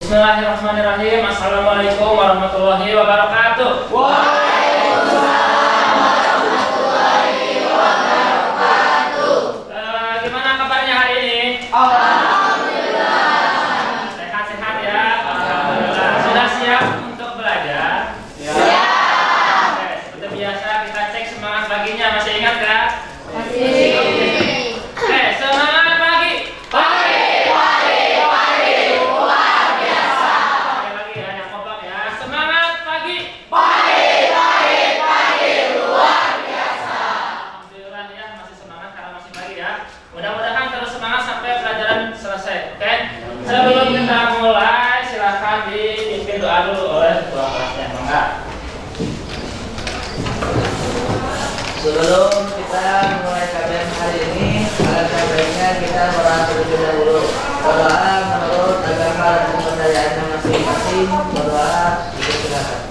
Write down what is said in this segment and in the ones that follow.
Bismillahirrahmanirrahim. Assalamualaikum warahmatullahi wabarakatuh. Waalaikumsalam warahmatullahi wabarakatuh. Gimana kabarnya hari ini? Alhamdulillah. Sehat-sehat ya. Alhamdulillah. Sudah siap untuk belajar? Siap. Oke, seperti biasa kita cek semangat paginya. Masih ingat kan? Masih. Oke, semangat pagi. Mudah-mudahan terus semangat sampai pelajaran selesai. Oke? Sebelum kita mulai, silahkan dipimpin doa dulu oleh ketua kelasnya. Mangga. Sebelum kita mulai kajian hari ini, alangkah baiknya kita berdoa terlebih dahulu. Berdoa menurut agama dan kepercayaan masing-masing. Berdoa dipersilakan.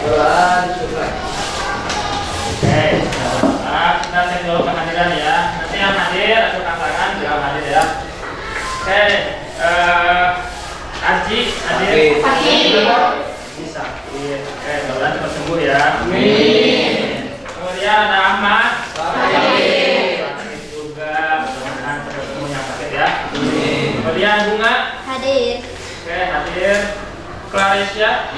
Berdoa disukai. Oke, kita cek dulu kehadiran ya. Nanti yang hadir, acukan tangan, bilang hadir ya. Oke, Aji hadir. Bisa. Oke, mudah-mudahan cepat sembuh ya. Amin. Kemudian ada Ahmad. Sakit. Sakit juga, mudah-mudahan cepat sembuh yang sakit ya. Amin. Kemudian Bunga. Hadir. Oke, hadir. Clarisya.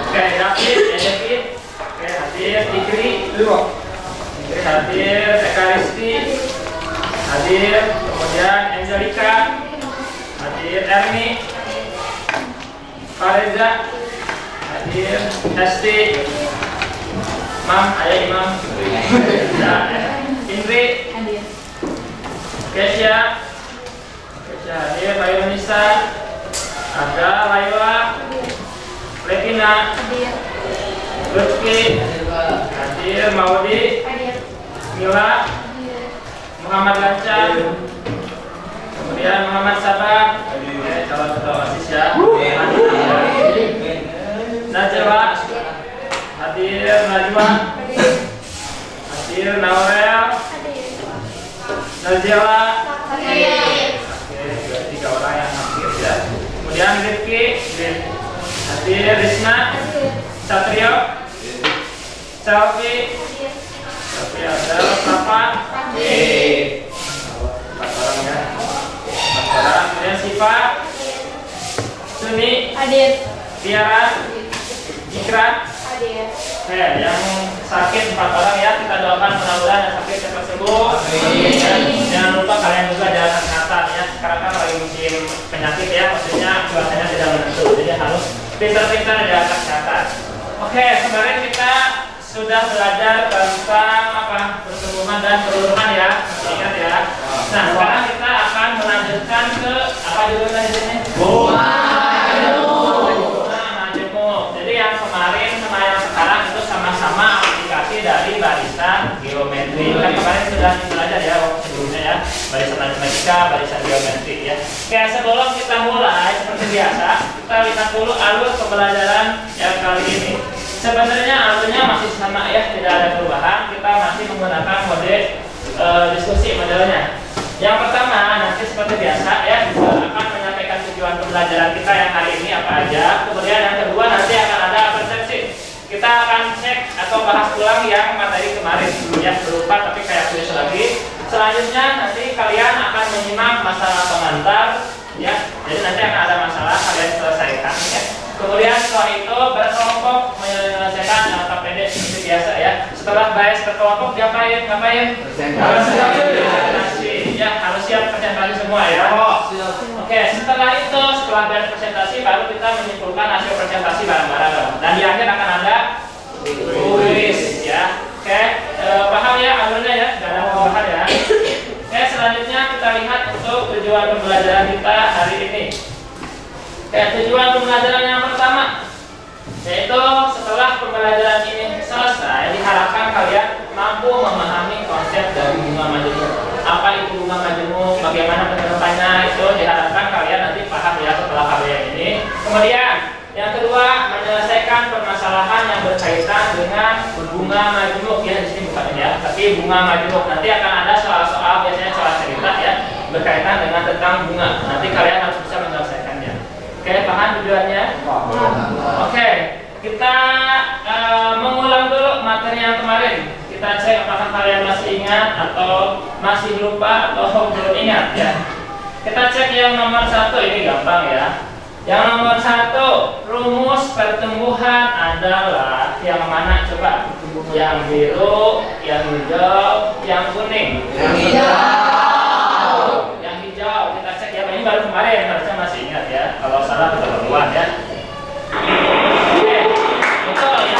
Oke, David, David. Oke, hadir. Ikri. Oke, hadir. Eka Risti. Hadir. Kemudian Angelica. Hadir. Erni. Fareza. Hadir. Hesti. Mam, ayah Imam. Indri. Hadir. Kesya. Kesya hadir. Bayu Nisa. Ada Laila. Letina. Hadir. Lutfi. Hadir. Maudi. Hadir. Mila. Muhammad Lancar. Kemudian Muhammad Sabah. Calon ketua OSIS ya. Najwa. Hadir. Najwa. Hadir. Naurel. Hadir. Najela. Hadir. Oke, 3 orang yang hadir ya. Kemudian Rifki. Hadir. Risna. Hadir. Satrio. Selvi. Hadir. Selvi ada. Papa. Hadir. 4 orang ya. 4 orang. Kemudian Siva. Suni. Hadir. Tiara. Ikra. Hadir. Yang sakit 4 orang ya, kita doakan mudah-mudahan yang sakit cepat sembuh. Dan jangan lupa kalian juga jaga kesehatan ya. Sekarang kan lagi musim penyakit ya, maksudnya cuacanya tidak menentu, jadi harus pintar-pintar jaga kesehatan. Oke, kemarin kita sudah belajar tentang apa, pertumbuhan dan penurunan ya, masih ingat ya. Nah, sekarang kita akan melanjutkan ke apa judulnya di sini? Jadi yang kemarin sama yang sekarang itu sama-sama aplikasi dari barisan geometri. Kan kemarin sudah belajar ya waktu sebelumnya ya, barisan matematika, barisan geometri ya. Oke, sebelum kita mulai seperti biasa, kita lihat dulu alur pembelajaran yang kali ini. Sebenarnya alurnya masih sama ya, tidak ada perubahan. Kita masih menggunakan mode diskusi modelnya. Yang pertama nanti seperti biasa ya, kita akan menyampaikan tujuan pembelajaran kita yang hari ini apa aja. Kemudian yang kedua nanti akan ada persepsi. Kita akan cek atau bahas ulang yang materi kemarin ya, berupa tapi kayak tulis lagi. Selanjutnya nanti kalian akan menyimak masalah pengantar ya. Jadi nanti akan ada masalah kalian selesaikan ya. Kemudian setelah itu berkelompok menyelesaikan KPD seperti biasa ya. Setelah bahas berkelompok ngapain? Presentasi ya, harus siap presentasi semua ya. Oke, setelah itu setelah bahas presentasi baru kita menyimpulkan hasil presentasi bareng-bareng. Dan di akhir akan ada kuis ya. Oke, paham ya alurnya ya, gak ada perubahan ya. Oke, selanjutnya kita lihat untuk tujuan pembelajaran kita hari ini. Oke, tujuan pembelajaran yang pertama yaitu setelah pembelajaran ini selesai diharapkan kalian mampu memahami konsep dari bunga majemuk. Apa itu bunga majemuk, bagaimana penerapannya, itu diharapkan kalian nanti paham ya setelah kalian ini. Kemudian yang kedua, menyelesaikan permasalahan bunga majemuk ya, di sini bukan ya, tapi bunga majemuk. Nanti akan ada soal-soal, biasanya soal cerita ya, berkaitan dengan tentang bunga. Nanti kalian harus bisa menyelesaikannya. Oke, paham tujuannya? Oke, kita mengulang dulu materi yang kemarin. Kita cek apakah kalian masih ingat atau masih lupa atau belum ingat ya. Kita cek yang nomor 1, ini gampang ya. Yang nomor 1, rumus pertumbuhan adalah yang mana coba? Yang biru, yang hijau, yang kuning. Yang hijau. Yang hijau. Kita cek ya. Ini baru kemarin, harusnya masih ingat ya. Kalau salah kita keluar ya. Oke, betul ya.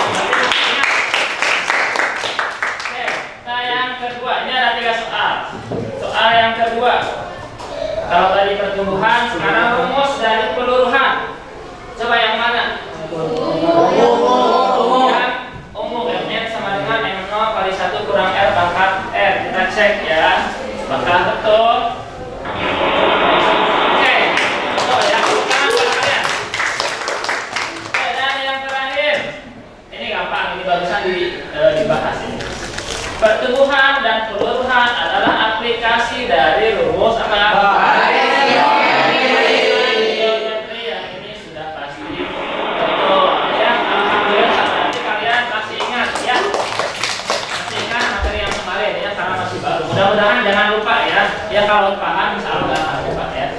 Oke, nah yang kedua, ini ada 3 soal. Soal yang kedua. Kalau tadi pertumbuhan, sekarang rumus dari peluruhan. Coba yang mana? Yang umum. M-nya sama dengan M0 kali 1 kurang R pangkat R. Kita cek ya. Apakah betul? Oke, betul ya. Sekarang kalian. Oke, dan yang terakhir. Ini gampang, ini barusan dibahas ini. Pertumbuhan dan peluruhan adalah aplikasi dari rumus apa? Geometri yang ini sudah pasti betul ya. Alhamdulillah, nanti kalian masih ingat ya. Masih ingat materi yang kemarin ya, karena masih baru. Mudah-mudahan jangan lupa ya. Ya kalau paham insya Allah jangan lupa ya.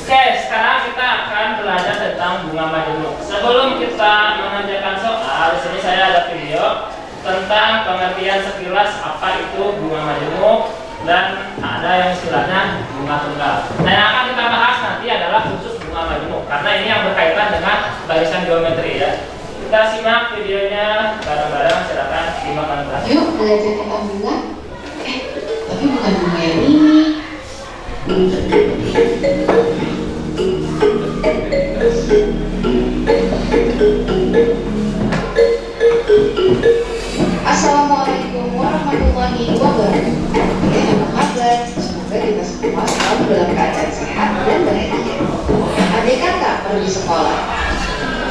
Oke, sekarang kita akan belajar tentang bunga majemuk. Sebelum kita mengerjakan soal, di sini saya ada video tentang pengertian sekilas apa itu bunga majemuk dan ada yang istilahnya bunga tunggal. Nah, yang akan kita bahas nanti adalah khusus bunga majemuk karena ini yang berkaitan dengan barisan geometri ya. Kita simak videonya bareng-bareng, silakan simak nanti. Yuk belajar tentang bunga. Tapi bukan bunga yang ini. Assalamualaikum warahmatullahi wabarakatuh. Apa kabar? Semoga kita semua selalu dalam keadaan sehat dan bahagia. Adik kakak pergi sekolah.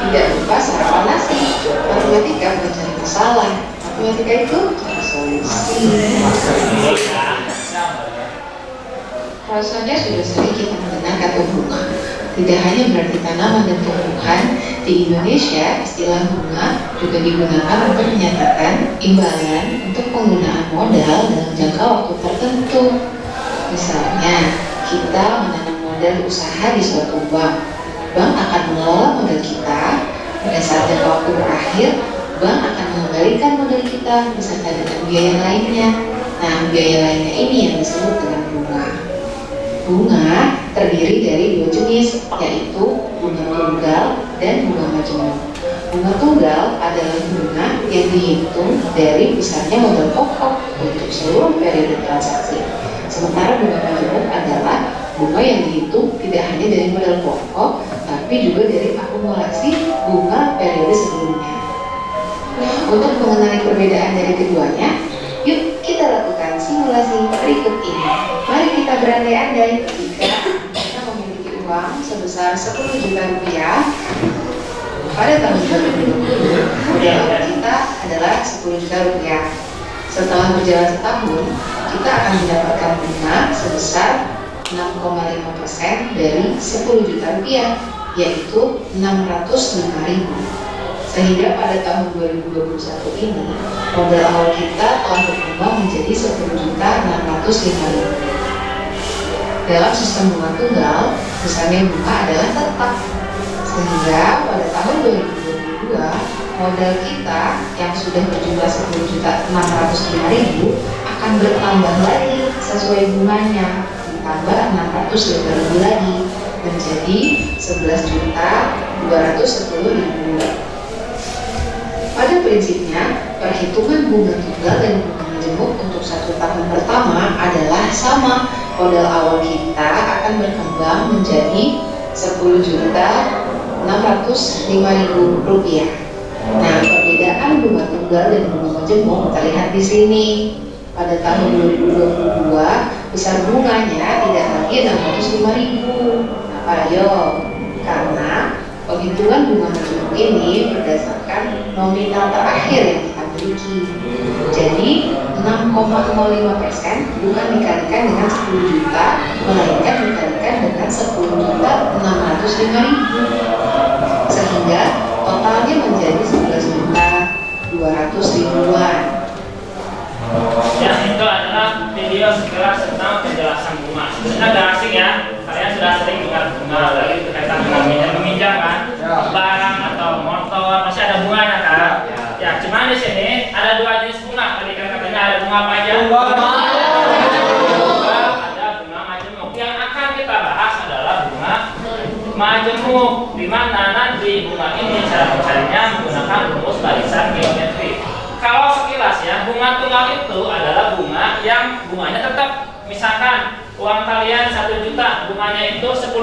Tidak lupa sarapan nasi. Matematika mencari masalah. Matematika itu cari solusi. Rasanya sudah sering kita mendengar kata bunga. Tidak hanya berarti tanaman dan tumbuhan, di Indonesia istilah bunga juga digunakan untuk menyatakan imbalan untuk penggunaan modal dalam jangka waktu tertentu. Misalnya, kita menanam modal usaha di suatu bank. Bank akan mengelola modal kita, pada saat jangka waktu berakhir, bank akan mengembalikan modal kita beserta dengan biaya lainnya. Nah, biaya lainnya ini yang disebut dengan bunga. Bunga terdiri dari 2 jenis, yaitu bunga tunggal dan bunga majemuk. Bunga tunggal adalah bunga yang dihitung dari besarnya modal pokok untuk seluruh periode transaksi. Sementara bunga majemuk adalah bunga yang dihitung tidak hanya dari modal pokok, tapi juga dari akumulasi bunga periode sebelumnya. Untuk mengenali perbedaan dari keduanya, yuk kita lakukan simulasi berikut ini. Mari kita berandai-andai jika kita memiliki uang sebesar 10 juta rupiah pada tahun 2020. Modal kita adalah 10 juta rupiah. Setelah berjalan setahun, kita akan mendapatkan bunga sebesar 6,5% dari 10 juta rupiah, yaitu 605.000. Sehingga pada tahun 2021 ini, modal awal kita telah berkembang menjadi 10.605.000. Dalam sistem bunga tunggal, besarnya bunga adalah tetap. Sehingga pada tahun 2022, modal kita yang sudah berjumlah 10.605.000 akan bertambah lagi sesuai bunganya, ditambah 605.000 lagi, menjadi 11.210.000. Pada prinsipnya, perhitungan bunga tunggal dan bunga majemuk untuk 1 tahun pertama adalah sama. Modal awal kita akan berkembang menjadi 10.605.000 rupiah. Nah, perbedaan bunga tunggal dan bunga majemuk terlihat di sini. Pada tahun 2022, besar bunganya tidak lagi 605.000. Ayo, karena penghitungan bunga majemuk ini berdasarkan nominal terakhir yang kita miliki. Jadi 6,05% bukan dikalikan dengan 10 juta, melainkan dikalikan dengan 10.605.000, sehingga totalnya menjadi 11.200.000-an. Ya, itu adalah video sekilas tentang penjelasan bunga. Sebenarnya agak asing ya, kalian sudah sering dengar bunga, lagi berkaitan dengan meminjam kan, barang atau motor, masih ada bunganya kan? Ya, cuman di sini ada dua jenis bunga. Tadi kan katanya ada bunga apa aja? Ada bunga majemuk. Yang akan kita bahas adalah bunga majemuk, di mana nanti bunga ini cara mencarinya menggunakan rumus barisan geometri. Kalau sekilas ya, bunga tunggal itu adalah bunga yang bunganya tetap, misalkan uang kalian 1 juta, bunganya itu 10.000.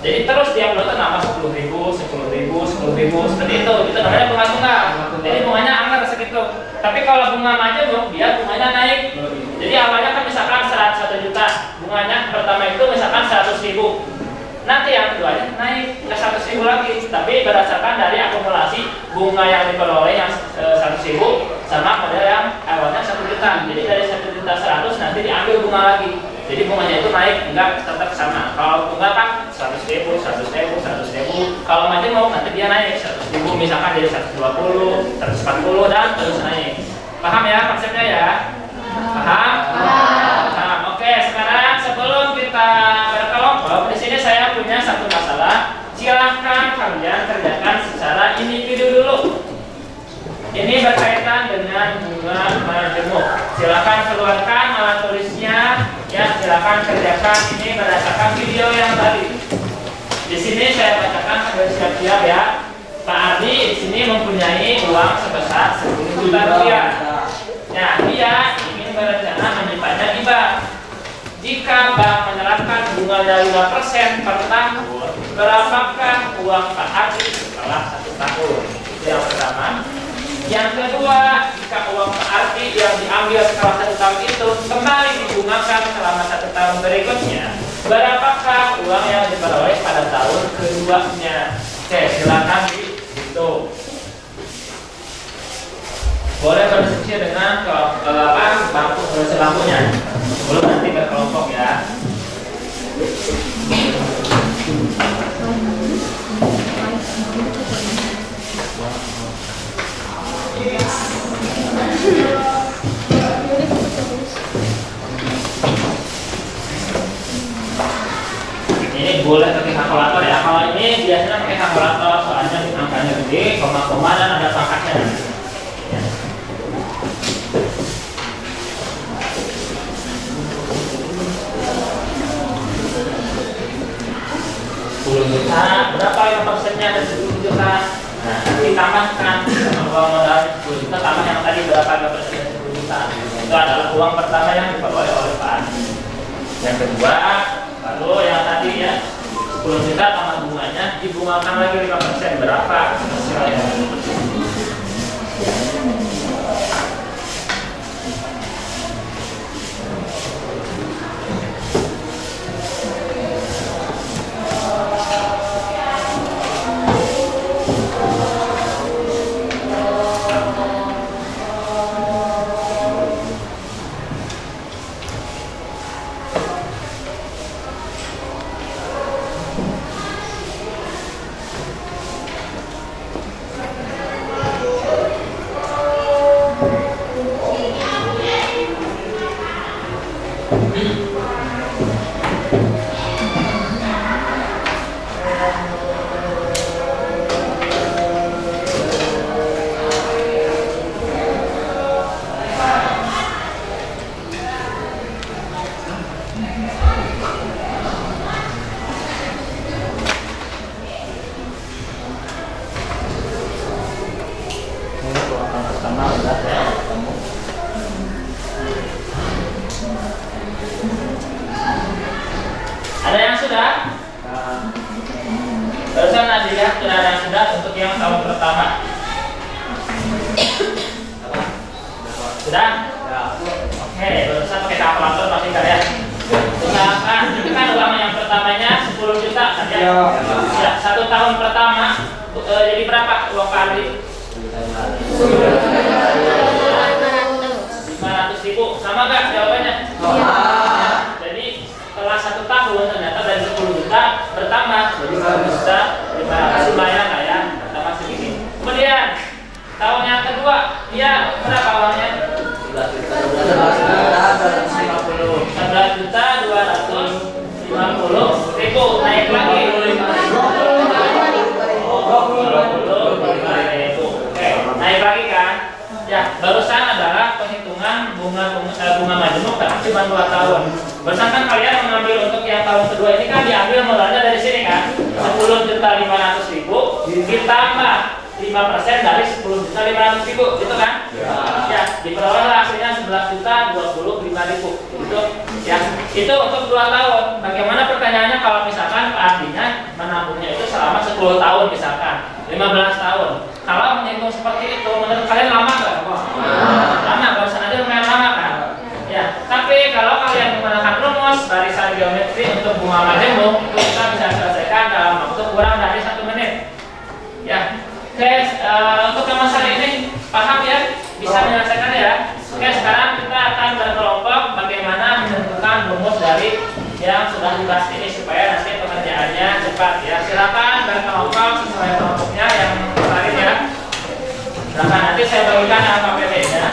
Jadi terus dia berarti nambah 10.000, 10.000, 10.000 seperti itu. Itu namanya bunga tunggal. Jadi bunganya angker segitu. Tapi kalau bunga majemuk dia bunganya naik. Jadi awalnya kan misalkan 100 juta, bunganya pertama itu misalkan 100.000. Nanti yang keduanya naik ke 100.000 lagi, tapi berdasarkan dari akumulasi bunga yang diperoleh yang 100.000 sama model yang awalnya 1 juta. Jadi dari 1.100.000 nanti diambil bunga lagi. Jadi bunganya itu naik, enggak tetap sama. Kalau tunggal kan 100.000, 100.000, 100.000. Kalau majemuk nanti dia naik 100.000 misalkan jadi 120, 140 dan terus naik. Paham ya konsepnya ya? Paham? Paham. Oke, sekarang sebelum kita berkelompok, di sini saya punya satu masalah. Silahkan kalian kerjakan secara individu dulu. Ini berkaitan dengan bunga majemuk. Silakan keluarkan alat tulisnya. Ya, silakan kerjakan ini berdasarkan video yang tadi. Di sini saya bacakan sambil siap-siap ya. Pak Ardi di sini mempunyai uang sebesar 10 juta rupiah. Ya, dia ingin berencana menyimpannya di bank. Jika bank menerapkan bunganya 5% per tahun, berapakah uang Pak Ardi setelah 1 tahun? Itu yang pertama. Yang kedua, jika uang Pak Ardi yang diambil setelah 1 tahun itu kembali digunakan selama 1 tahun berikutnya, berapakah uang yang diperoleh pada tahun keduanya? Oke, silakan dihitung. Boleh berdiskusi dengan bangku lampunya sebelum nanti berkelompok ya. Ini boleh pakai kalkulator ya. Kalau ini biasanya pakai kalkulator, soalnya angkanya gede, koma-koma dan ada pangkatnya. Ya. Juta, berapa yang persennya dari 10 juta? Nah, ditambahkan sama uang modal 10 juta, tambah yang tadi berapa persen dari 10 juta. Itu adalah uang pertama yang diperoleh oleh Pak Ardi. Yang kedua, lalu yang tadi ya 10 juta tambah bunganya, dibungakan lagi 5%, berapa hasilnya? Ada yang sudah? Barusan dilihat sudah ada yang sudah untuk yang tahun pertama. Sudah? Oke, barusan pakai kalkulator pasti kalian. Usahakan, itu kan uang yang pertamanya 10 juta saja. Ya, 1 tahun pertama jadi berapa uang Pak Ardi? nggak jawabannya? Iya. Jadi setelah 1 tahun ternyata dari 10 juta bertambah jadi 10 juta 500, lumayan lah ya, bertambah sedikit. Kemudian tahun yang kedua dia berapa uangnya? 11 juta 250 ribu, naik lagi 25 ribu. Oke, naik lagi kan? Ya, barusan adalah penghitungan bunga majemuk tapi cuma 2 tahun. Barusan kan kalian mengambil untuk yang tahun kedua ini kan diambil mulanya dari sini kan? 10.500.000 ditambah 5% dari 10.500.000 gitu kan? Ya, diperolehlah hasilnya 11.025.000 gitu ya. Itu untuk 2 tahun. Bagaimana pertanyaannya kalau misalkan Pak Ardinya menabungnya itu selama 10 tahun misalkan 15 tahun. Kalau menghitung seperti itu menurut kalian lama nggak? Lama, barusan aja lumayan lama kan? Ya, tapi kalau kalian menggunakan rumus barisan geometri untuk bunga majemuk itu kita bisa selesaikan dalam waktu kurang dari 1 menit. Ya, oke, untuk yang masalah ini paham ya? Bisa menyelesaikannya ya? Oke, sekarang kita akan berkelompok bagaimana menentukan rumus dari yang sudah dibahas ini supaya nanti pengerjaannya cepat ya. Silakan berkelompok sesuai kelompoknya yang kemarin ya. Silakan, nanti saya bagikan AKPD-nya.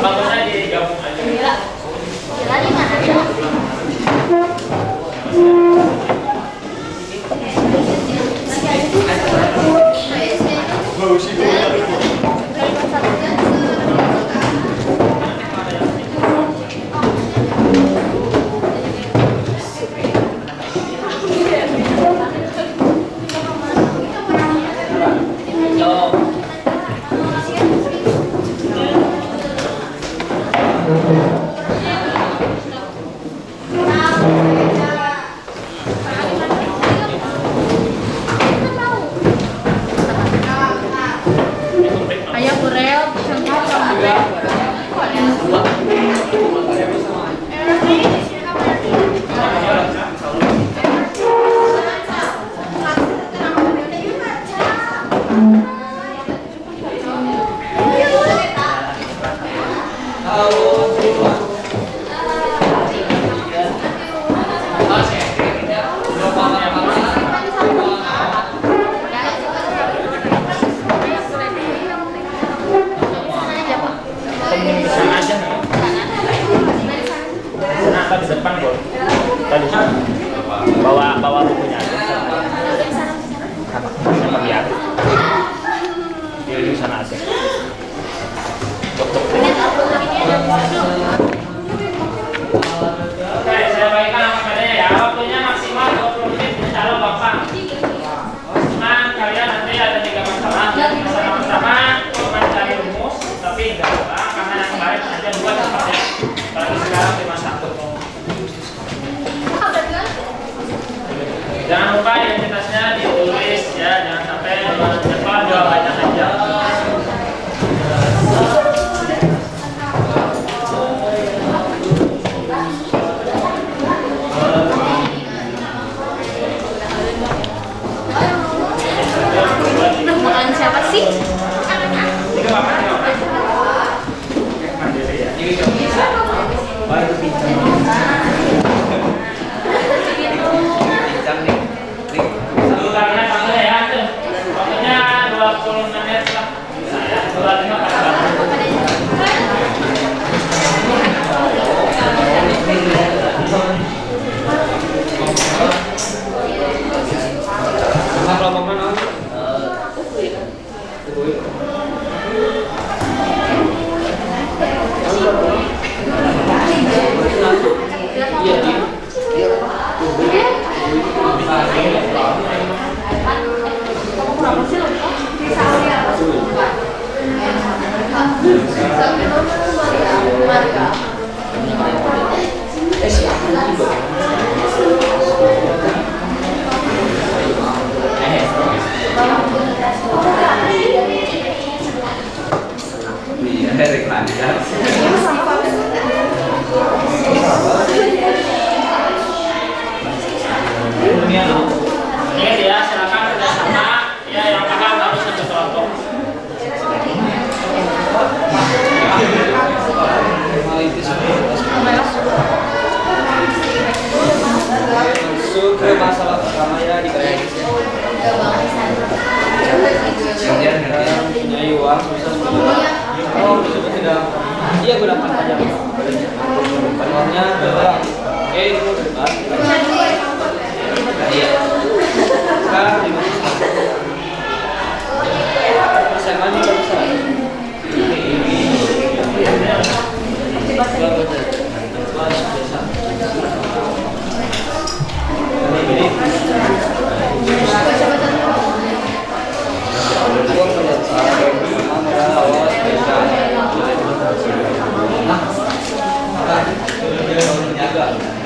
Bagusnya digabung aja. Gila di mana ya? Ayo Burel, di depan kok. Tadi bawa bukunya aja. Sama biar. Di sana aja. Oke, saya bagikan angka-angkanya ya. Waktunya maksimal 20 menit. Insya Allah gampang. Cuman kalian nanti ada 3 masalah. Masalah pertama cuma cari rumus, tapi nggak apa karena yang kemarin aja 2 cepat ya. Apalagi sekarang cuma 1.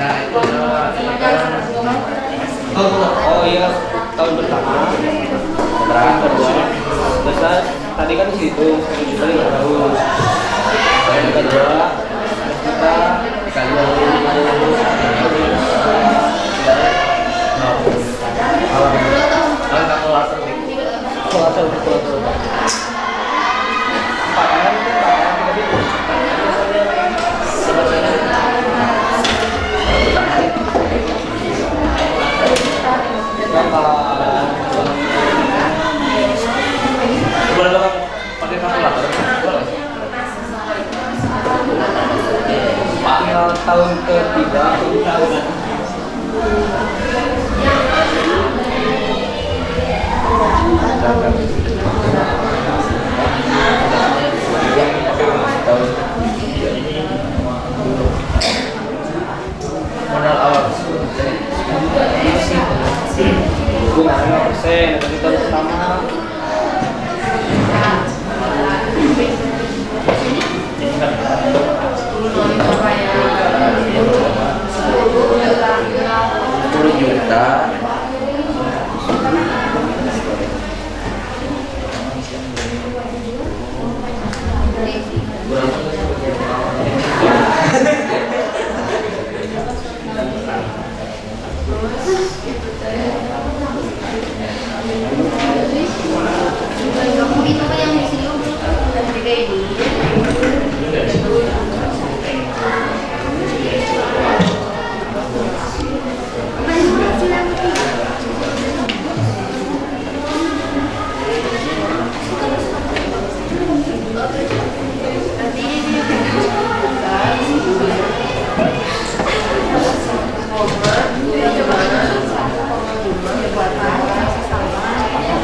Nah itu Oh iya, tahun pertama berangkat kedua terus tadi kan di situ tadi nggak tahu tahun kedua kita pakai kalkulator. tahun ketiga modal awal gunanya persen dari tahun pertama Juta.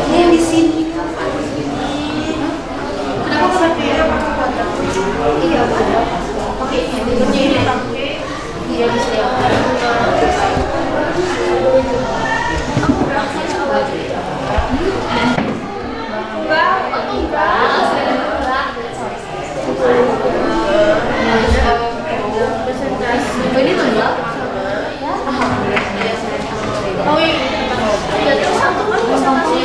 Itu yang di sini yang di sini. Kenapa pakai iya, pakai ini pakai iya bisa. Ini tuh ya. Oh iya. Jadi satu kan presentasi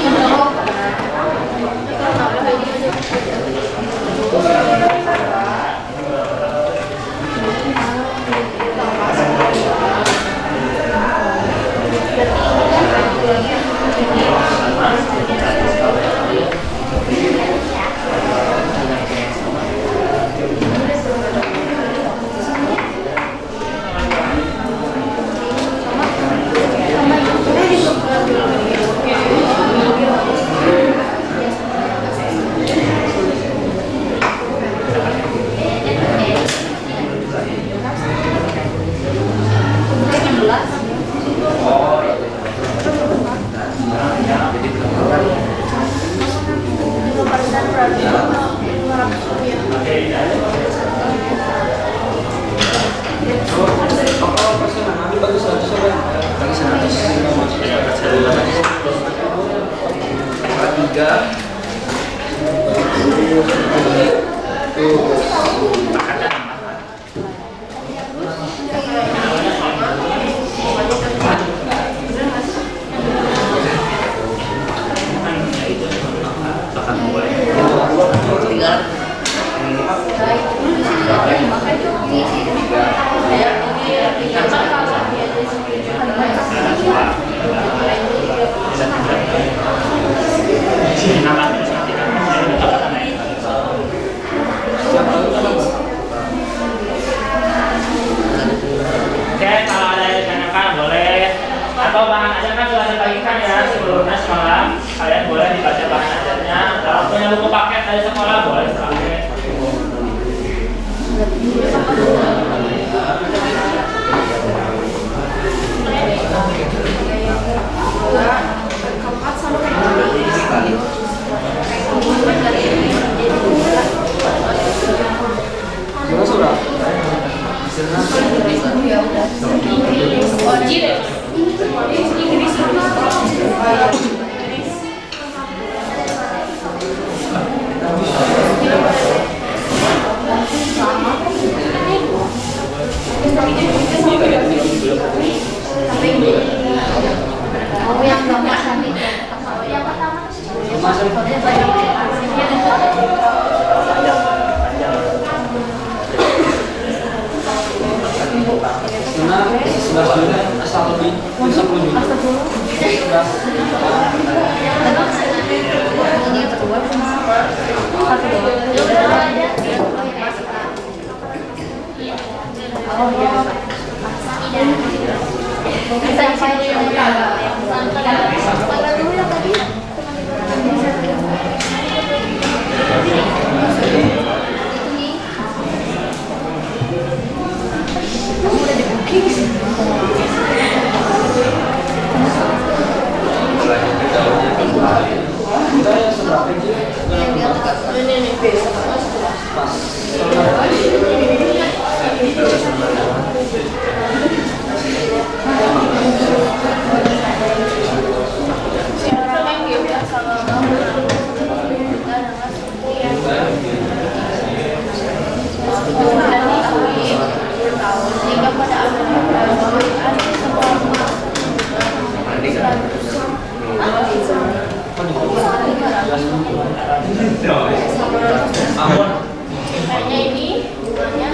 atau bahan ajar kan sudah dibagikan ya sebelumnya semalam. Kalian boleh dibaca bahan ajarnya. Kalau punya buku paket dari sekolah boleh pakai. Inggris Karena 11 juta asal lebih 10 juta. Kita yang seberapa sih? Kayaknya ini bunganya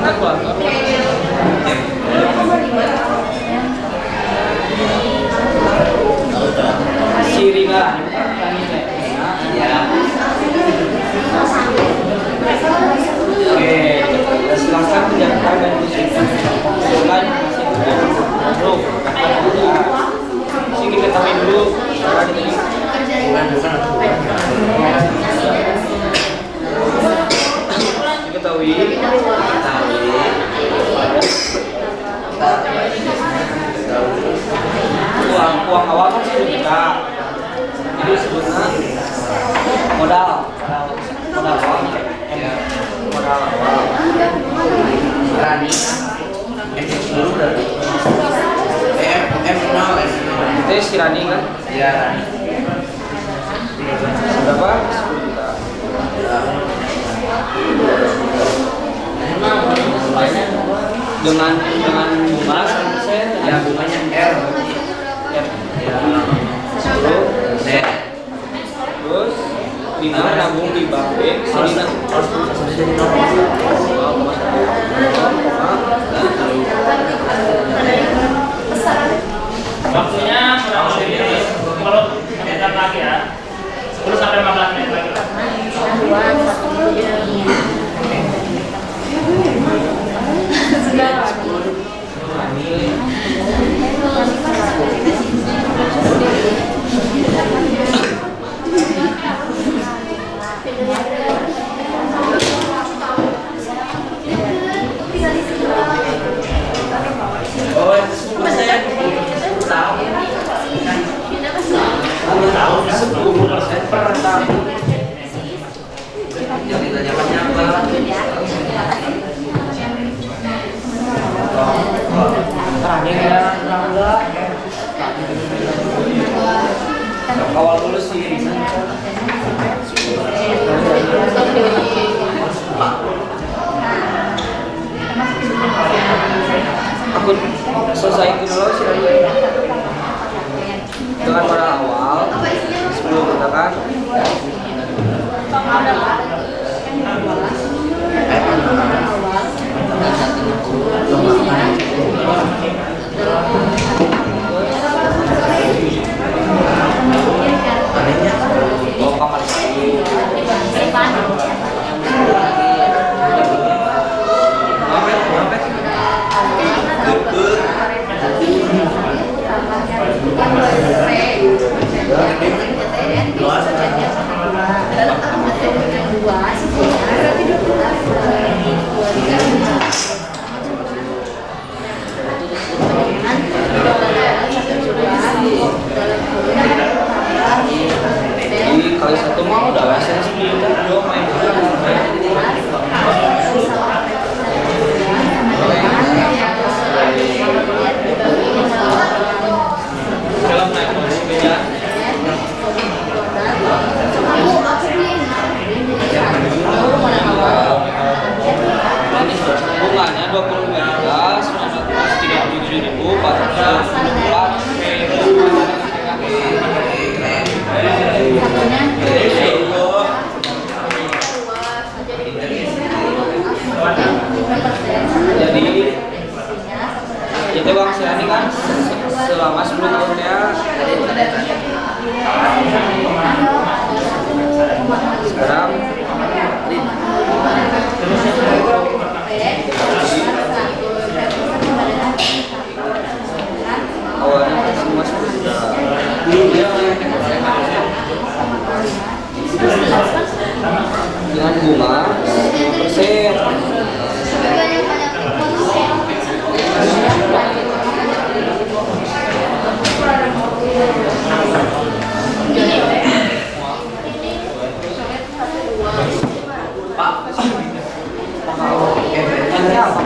Aku uang awal kan 1 juta. Jadi sebenarnya modal awal. Modal awal. Rani dulu berarti M0 Itu si Rani kan? ya Rani Berapa? 10 juta. Dengan bunga 1%. ya bunganya R Ya. ya 10. Z Terus Dina nabung di bank B, si Dina Waktunya kurang lebih kalau sebentar lagi ya. 10 sampai 15 menit lagi. oh itu 10% tahun 10% per tahun. jadi tanyakannya apa Terakhir ya, awal dulu sih. Aku selesai itu dulu sih dengan pada awal sebelum kita kan oh kamar jadi kali satu mau udah lah saya sendiri dong main film naik mobil beda bunganya 20 juta 937.434. Jadi itu bang Sirani kan selama 10 tahunnya sekarang awalnya kan semua sudah dengan bunga 10%. Ini apa?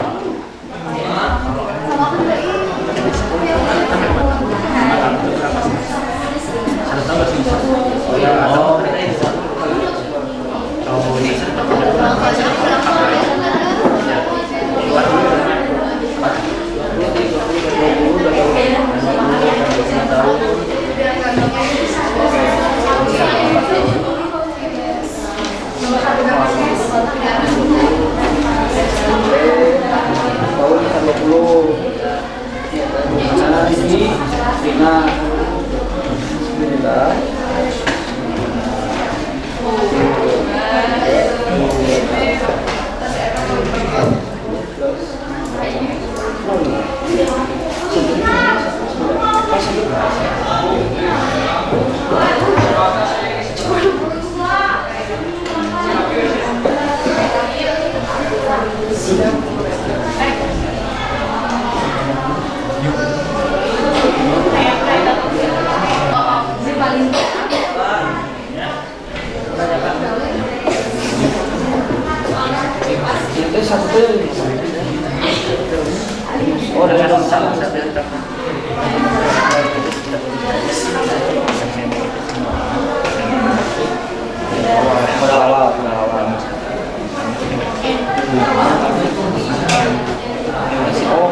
Tahun 20. Nah, ini Dina Bismillah. Oh, dari Agak dong. susah. Modal awal. Oh.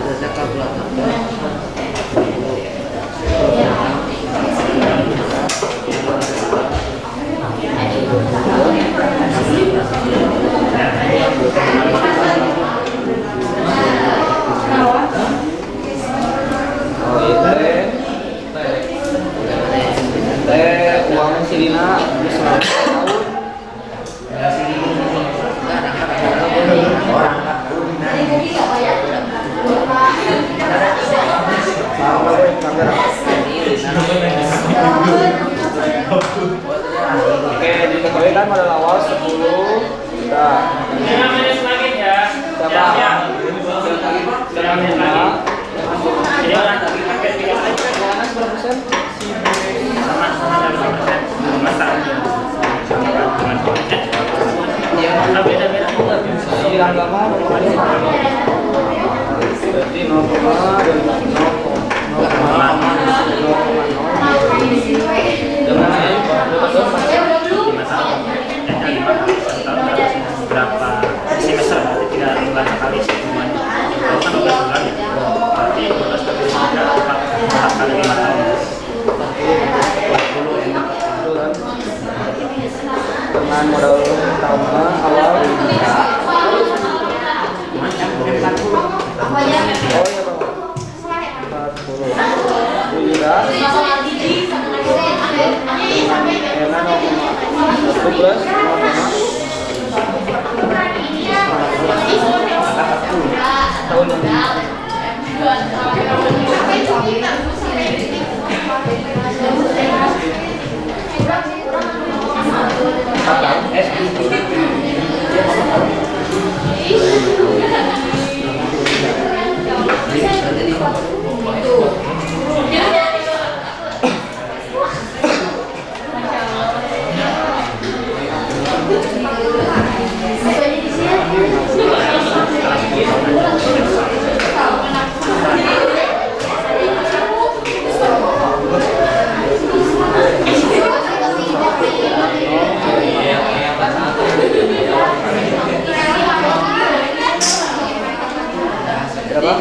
Ada kalkulator. Oh, iya teh uang si Dina bisa tahun. Oke, diketahui kan modal awal 10 juta. Jangan minus lagi ya. Siapa? Siap. Jangan bunga. Jadi orang pakai 3 aja. Bulanan berapa persen? Sama dari 5%. Masa cuman beda-beda juga. Si Rangga mah pokoknya berarti 0,0 berapa semester berarti 3 bulan sekali sih cuma kalau kan 12 bulan ya berarti 12 kali 4 kali 5 tahun dengan modal utama awal. Oh iya bang. 40. Wira. Ena 0,1 plus 0,1 tahun berapa?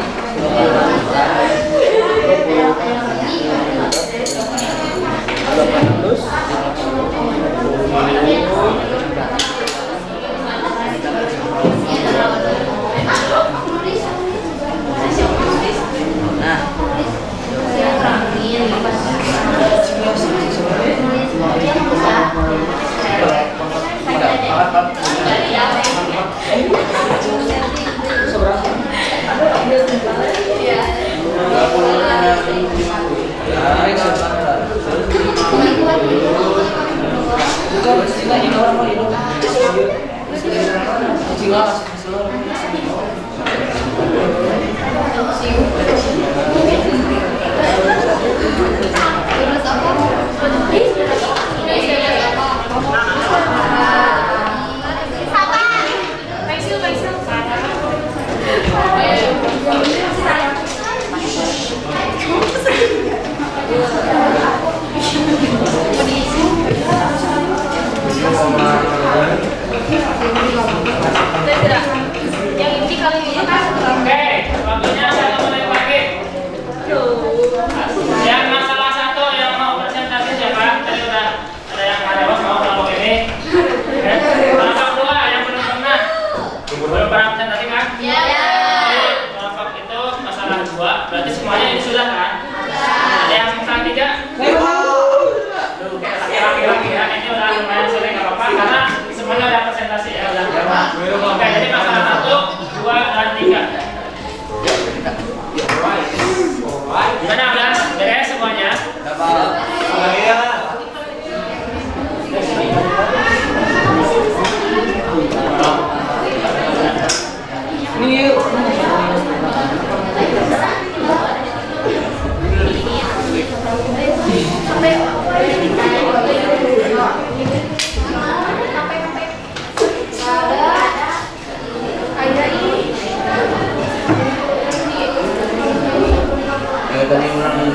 tadi orang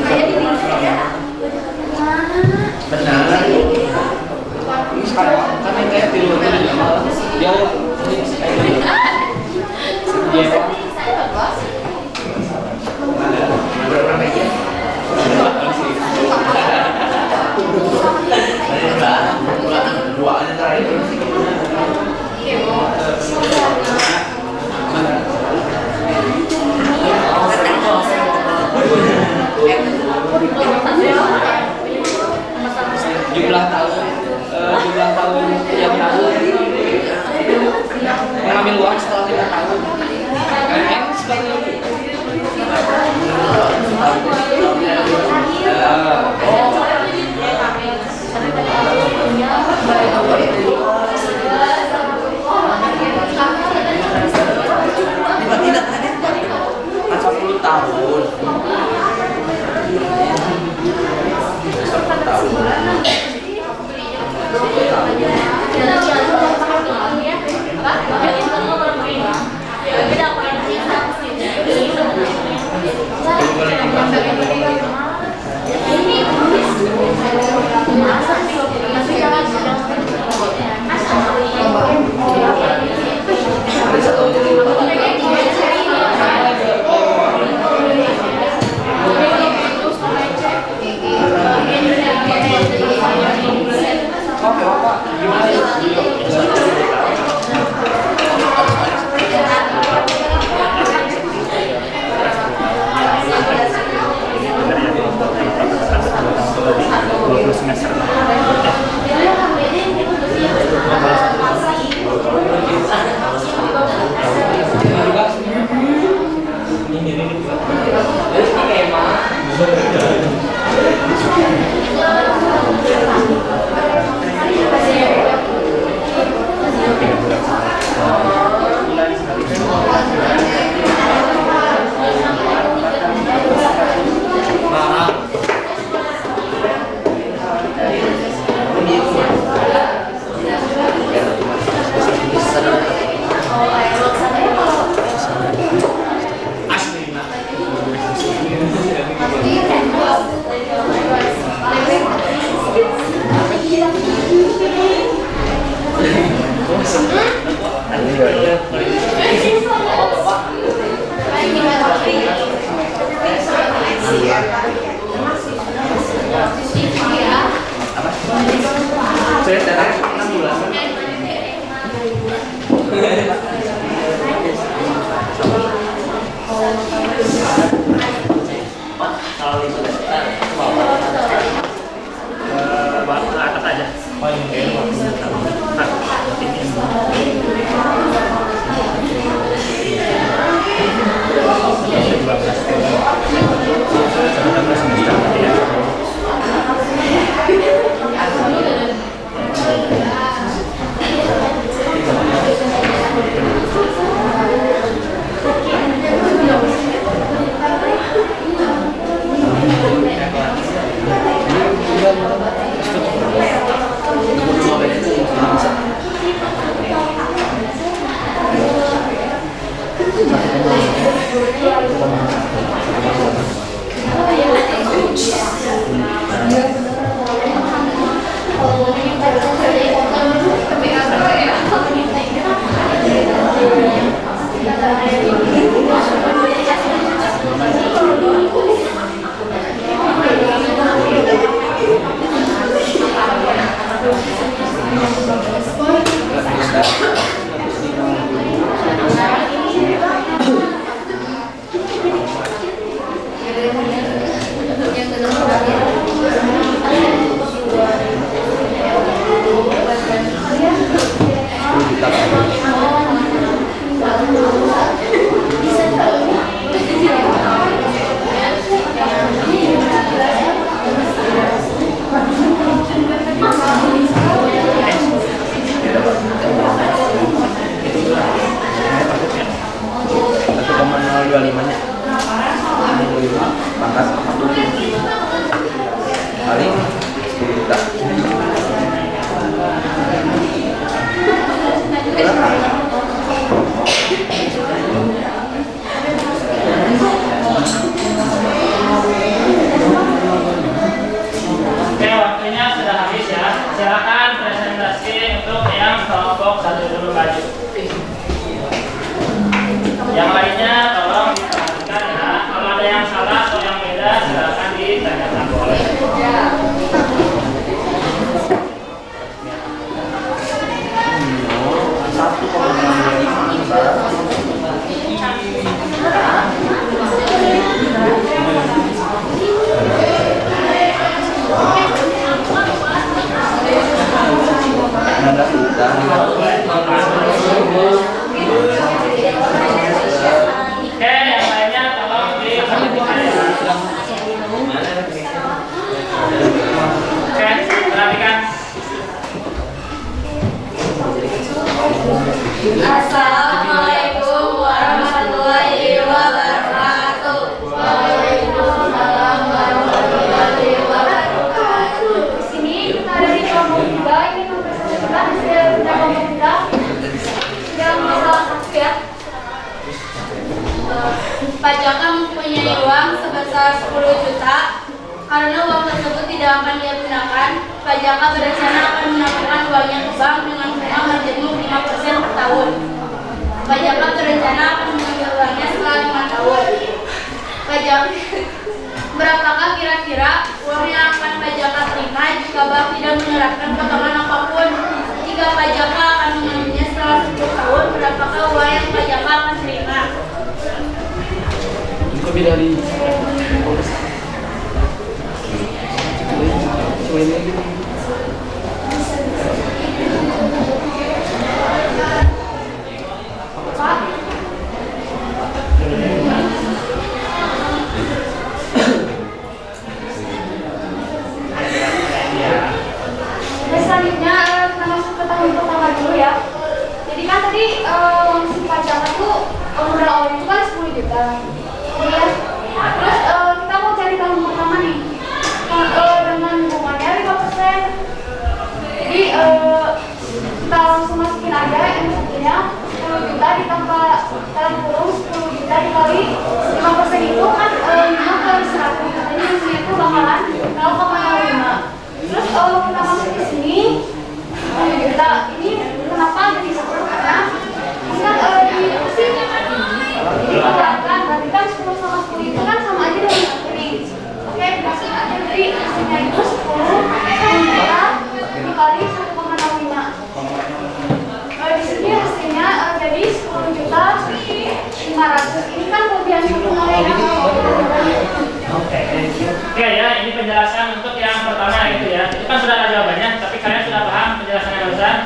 benar. Ini sekarang kan yang kayak tidur dia Berapa meja? Dua aja terakhir. jumlah tahun yang lalu mengambil uang setelah 5 tahun kan sekali Kan 10 tahun. Saya terakhir 6 bulan. Kalau itu atas aja. 10 juta. Karena uang tersebut tidak akan dia gunakan, Pak Jaka berencana akan menambahkan uangnya ke bank dengan bunga menjemur 5% per tahun. Pak Jaka berencana akan mengambil uangnya setelah 5 tahun. Pak Jaka, berapakah kira-kira uang yang akan Pak Jaka terima jika bank tidak menyerahkan potongan apapun? Jika Pak Jaka akan mengambilnya setelah 10 tahun, berapakah uang yang Pak Jaka akan terima? Lebih dari cuma ini aja. Selanjutnya kita masuk ke tahun pertama dulu ya. Jadi kan tadi si Pak Jaka tuh modal awalnya itu kan 10 juta. Iya. Terus kita mau cari tahun pertama nih dengan bunganya 5%. Jadi kita langsung masukin aja yang satunya 10 juta ditambah dalam kurung 10 juta dikali 5% itu kan 5 kali 100. Katanya hasilnya itu bakalan 0,05. Terus kalau kita masuk di sini, kita ini kenapa jadi 10? Karena ini kan di sini dikeluarkan, berarti kan 10 sama 10 itu kan sama aja dengan 1 nih. Oke, masuk aja dari hasilnya itu 10 juta dikali 1,05. Di sini hasilnya jadi 10 juta 500. Ini kan kelebihan 1,05. Oke, ya ini penjelasan untuk yang pertama gitu ya. Itu kan sudah ada jawabannya, tapi kalian sudah paham penjelasannya barusan?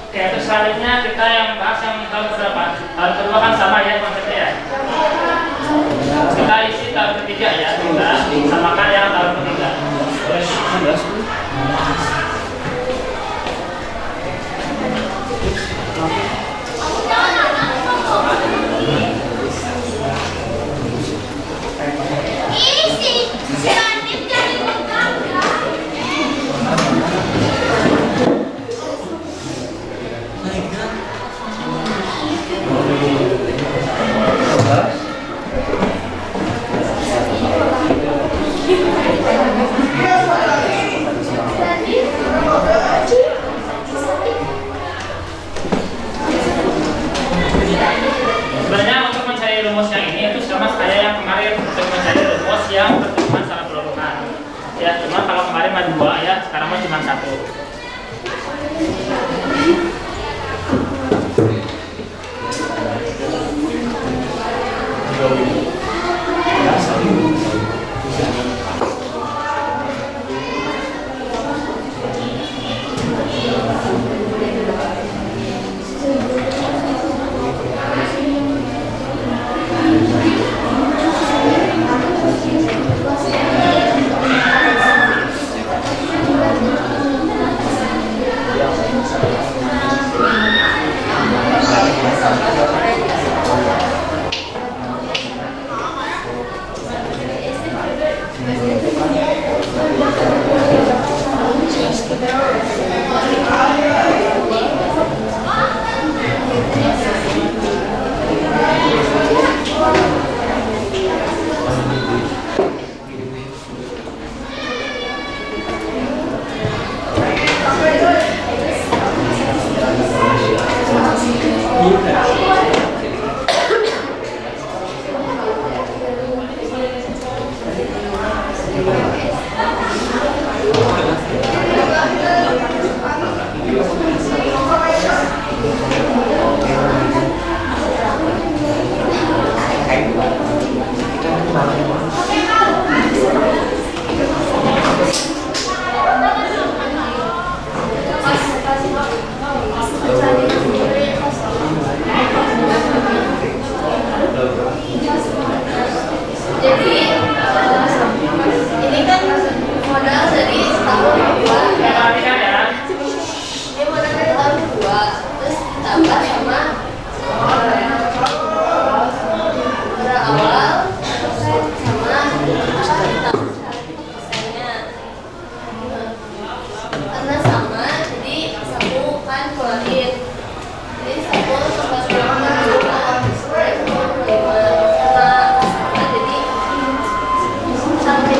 Oke, untuk selanjutnya kita yang bahas yang tahun berapa? Tahun kedua kan sama ya konsepnya ya. Kita isi tahun ketiga ya, kita samakan yang tahun ketiga. Terus sebenarnya untuk mencari rumus yang ini itu sama kayak yang kemarin untuk mencari rumus yang pertemuan secara keseluruhan. Ya, cuma kalau kemarin mah 2 ya, sekarang mah cuma 1.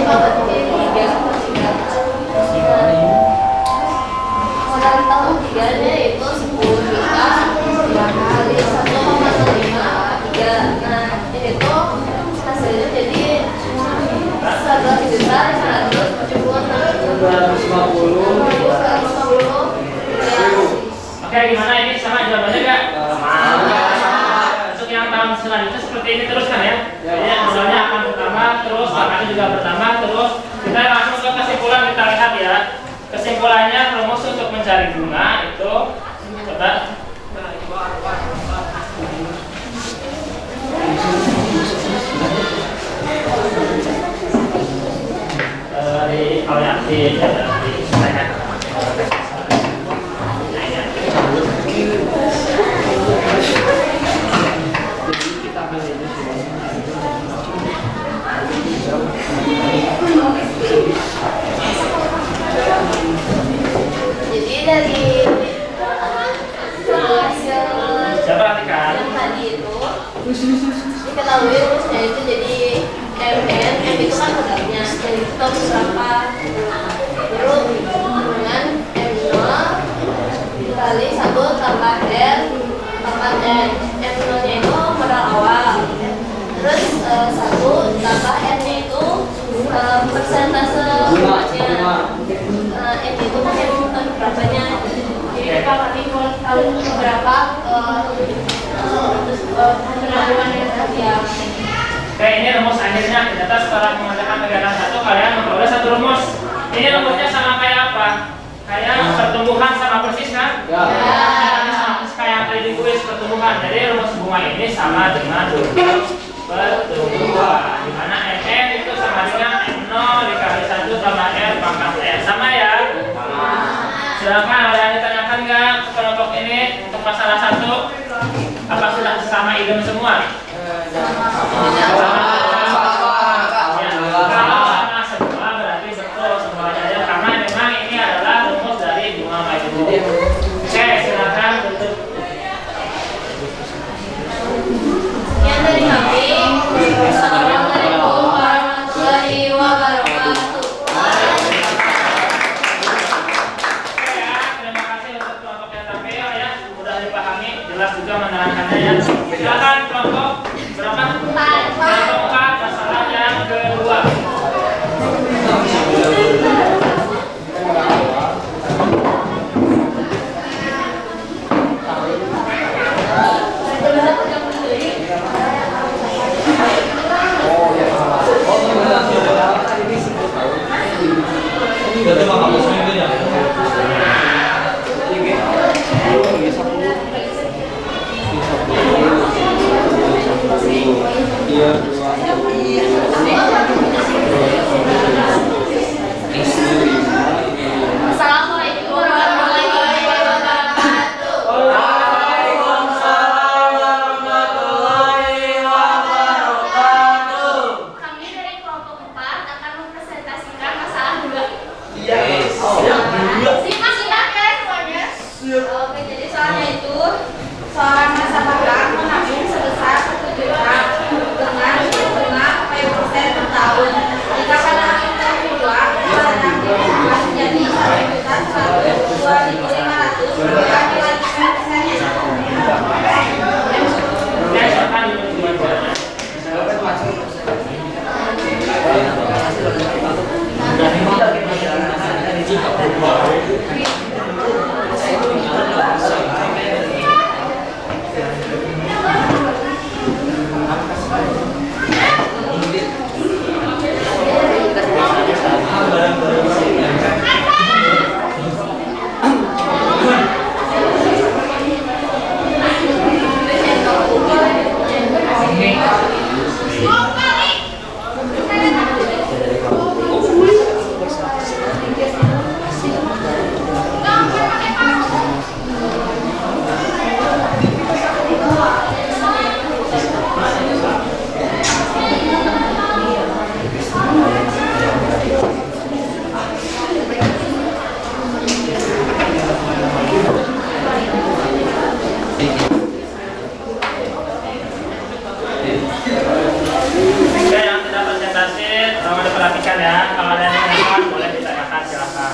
Modal di tahun 3-nya itu 10 juta kali 1,5 3. Nah, ini tuh hasilnya jadi 11.176.250 ya. Oke, gimana ini sama jawabannya nggak? Untuk yang tahun selanjutnya seperti ini terus kan ya? Jadi modalnya akan bertambah terus, angkanya juga bertambah terus. Kita langsung ke kesimpulan, kita lihat ya. Kesimpulannya rumus untuk mencari bunga itu coba kalau yang di Jadi dari hasil perhatikan. yang tadi itu diketahui rumusnya itu jadi M itu kan modalnya, jadi kita harus berapa terus dengan M0 dikali 1 tambah R tambah N. M0 nya itu modal awal, terus 1 tambah N nya itu persentase bunganya. N itu kan yang berapanya, jadi kalau berapa penambahan yang tadi ya. Oke, ini rumus akhirnya. Ternyata setelah mengerjakan kegiatan satu, kalian memperoleh satu rumus. Ini rumusnya sama kayak apa? Kayak pertumbuhan sama persis kan? Ya. Ini sama persis kayak yang tadi di kuis pertumbuhan. Jadi rumus bunga ini sama dengan rumus pertumbuhan. Dimana N itu sama dengan M0 dikali 1 tambah R pangkat R. Sama ya? Silakan ada yang ditanyakan nggak ke kelompok ini untuk masalah 1? Apa sudah sama idem semua? Kalau sama semua berarti betul semuanya aja, karena memang ini adalah rumus dari bunga majemuk. Oke, silakan tutup. Yang dari kami, Assalamualaikum warahmatullahi wabarakatuh. Ya, terima kasih untuk kelompok yang tampil ya, mudah dipahami, jelas juga menerangkannya ya. Silakan kelompok berapa? Kelompok 4, masalah yang kedua. Assalamualaikum warahmatullahi wabarakatuh. Kami dari kelompok 4 akan mempresentasikan masalah 2. Simak ya semuanya. Oke, jadi soalnya itu seorang nasabah menabung sebesar 1 juta dengan bunga 4% per tahun. Jika pada akhir tahun kedua barang akan menjadi 1.102.500, maka dilanjutkan persennya. Oke, silakan duduk. ya. Kalau ada yang tanyakan boleh ditanyakan, silakan.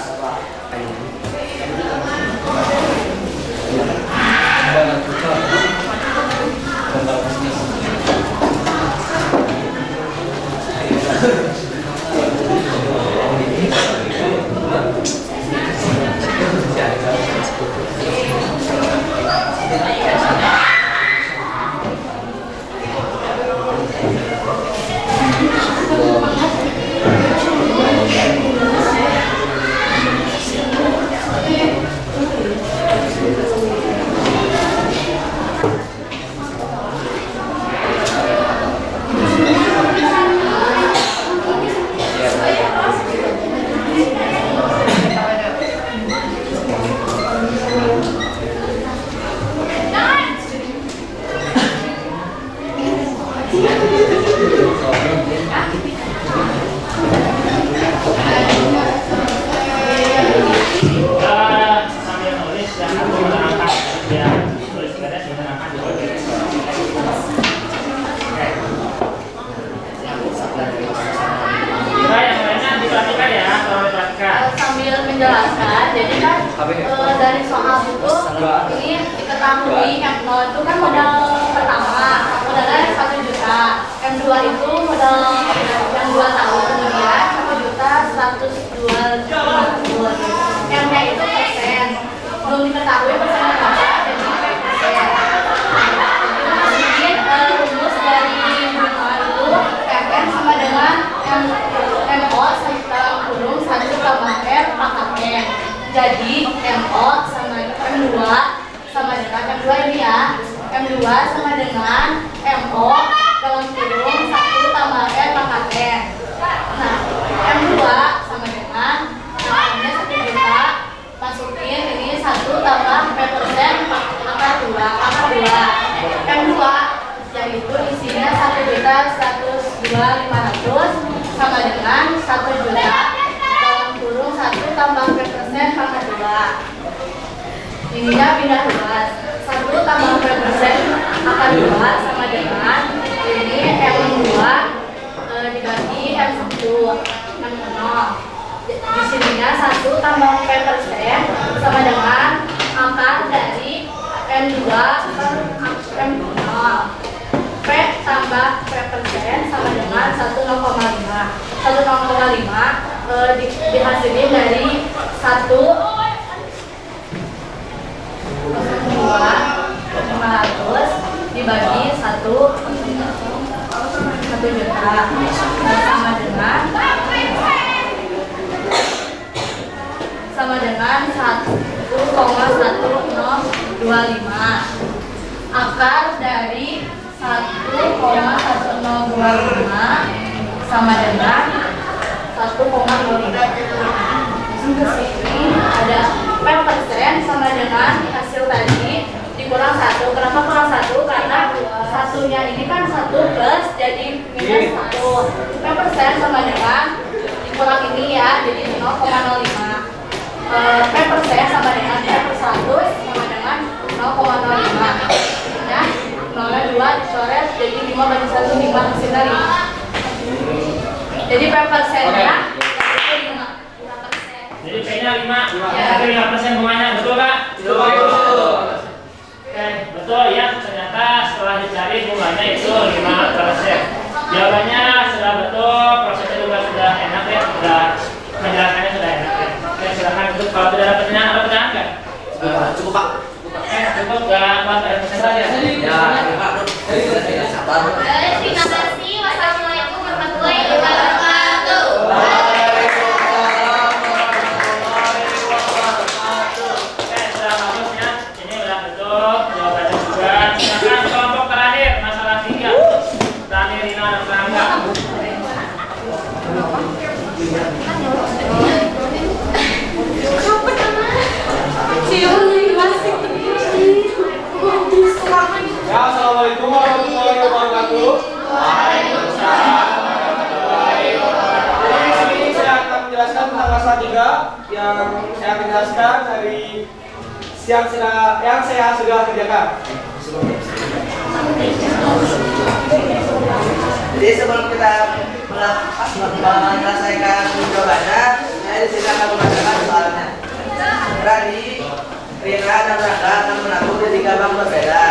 Sambil nulis yang aku menerangkan ya, tulis juga diterangkan di bawah. Nah, yang lainnya diperhatikan ya, tolong diperhatikan. Sambil menjelaskan, jadi kan dari soal itu ini diketahui M0 itu kan modal pertama, modalnya 1 juta. M2 itu modal yang 2 tahun, kemudian 1.102.500. M-nya itu persen, belum diketahui persennya berapa, jadi persen. Mungkin rumus dari bunga itu FN sama dengan MO kurung 1 tambah R pangkat N. Jadi MO sama M2 sama dengan M2 ini ya. M2 sama dengan MO dalam kurung 1 tambah R pangkat N. Nah, M2 sama dengan M-nya 1 juta, masukin ini 1 tambah P persen pangkat 2. M2 yaitu isinya 1.102.500 sama dengan 1 juta dalam kurung 1 tambah P persen pangkat 2. Ininya pindah luas, 1 tambah P persen pangkat 2 sama dengan ini M2 dibagi M1 M0. Di sininya 1 tambah P persen sama dengan akar dari M2 per M0. P tambah P persen sama dengan 1,5. 1,5 dihasilin dari 1,500 dibagi 1 juta sama dengan 1,1025. Akar dari 1,1025 sama dengan 1,25. Kesini ada P persen sama dengan hasil tadi dikurang 1. Kenapa kurang 1? Karena satunya ini kan 1 plus jadi minus 1. P persen sama dengan dikurang ini ya, jadi 0,05. P persen sama dengan P per 100 sama dengan 0,05. Ya, 0,2 dicoret jadi 5 bagi 1, 5 hasilnya 5. Jadi P persennya Jadi P-nya 5, tapi 5% bunganya, betul Kak? Betul. Oke, betul ya, ternyata setelah dicari bunganya itu 5%. Jawabannya sudah betul, prosesnya juga sudah enak ya, sudah menjelaskannya sudah enak ya. Oke, silakan untuk kalau tidak ada pertanyaan, ada pertanyaan nggak? Cukup Pak. Cukup nggak buat presentasi saja? Ya, Pak. Tidak sabar. Terima kasih. Wassalamualaikum warahmatullahi wabarakatuh. Oke, sudah bagus ya. Ini sudah betul, jawabannya juga. Silakan kelompok terakhir, masalah 3. Tani, Rina, dan Rangga. Ya, assalamualaikum warahmatullahi wabarakatuh. Waalaikumsalam. Di sini saya akan menjelaskan tentang masalah 3 yang saya akan jelaskan dari yang saya sudah kerjakan. Jadi sebelum kita menyelesaikan jawabannya, saya di sini akan membacakan soalnya. Rani, Rina, dan Rangga akan menabung di 3 bank berbeda,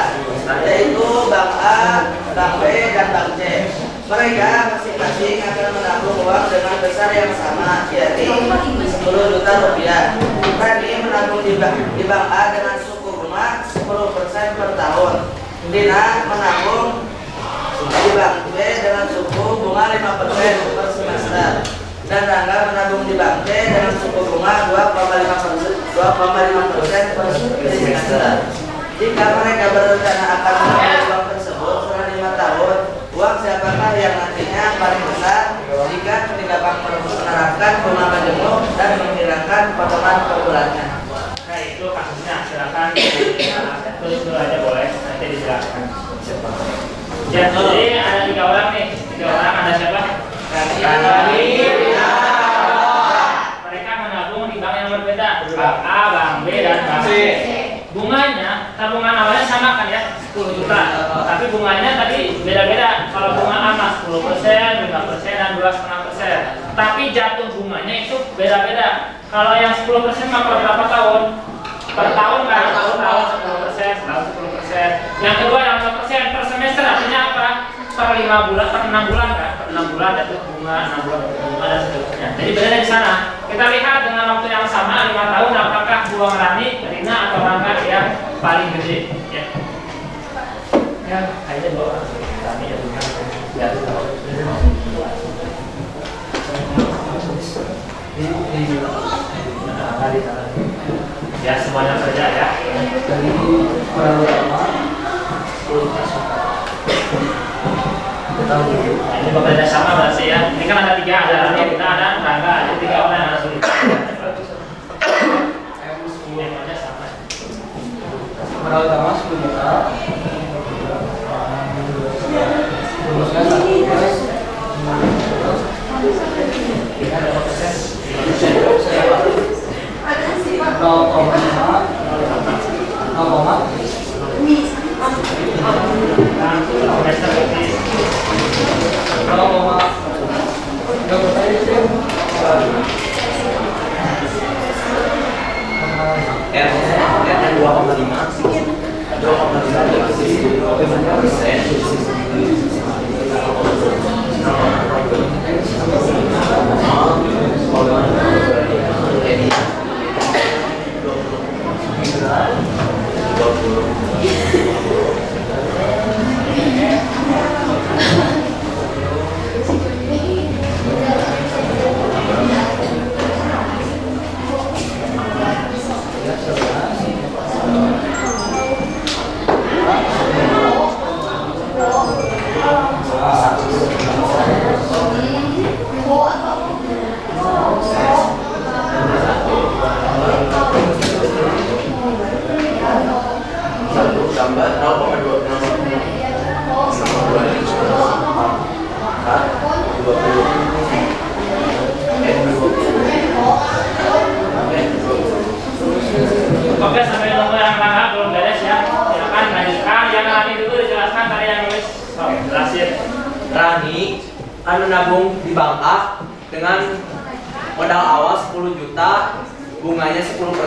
yaitu Bank A, Bank B, dan Bank C. Mereka masing-masing akan menabung uang dengan besar yang sama, yakni 10 juta rupiah. Rani menabung di Bank A dengan suku bunga 10% per tahun. Rina menabung di Bank B dengan suku bunga 5% per semester. Dan Rangga menabung di Bank C dengan suku bunga 2,5% per semester. Jika mereka berencana akan menabung uang tersebut selama 5 tahun, uang siapakah yang nantinya paling besar jika ketiga bank menerapkan bunga majemuk dan menghilangkan potongan per bulannya? Nah itu kasusnya, silakan terus dulu aja boleh, nanti disilakan. Ya, jadi ada 3 orang nih, 3 orang, ada siapa? Rani, mereka menabung di bank yang berbeda, Bank A, Bank B, dan Bank C. Bunganya, tabungan awalnya sama kan ya, 10 juta. Tapi bunganya tadi beda-beda. Kalau bunga A mah 10%, 5%, dan 2,5%. Tapi jatuh bunganya itu beda-beda. Kalau yang 10% mah per berapa tahun? Per tahun kan? Tahun 10%, tahun 10%. Yang kedua yang 5% per semester, artinya apa? Per 5 bulan, per 6 bulan kan? Per 6 bulan jatuh bunga, 6 bulan jatuh bunga, dan seterusnya. Jadi beda di sana. Kita lihat dengan waktu yang sama 5 tahun apakah uang Rani, Rina, atau Rangga yang paling gede ya. Ya, kayaknya 2 orang Rani ya Rina. Ya, ya semuanya saja ya. Dari orang utama Nah, ini bekerja sama berarti ya. Ini kan ada 3, ada Rani, Rina, ada Rangga. Ada 3 orang yang harus bekerja sama. modal utama 10 juta, rumusnya 1 plus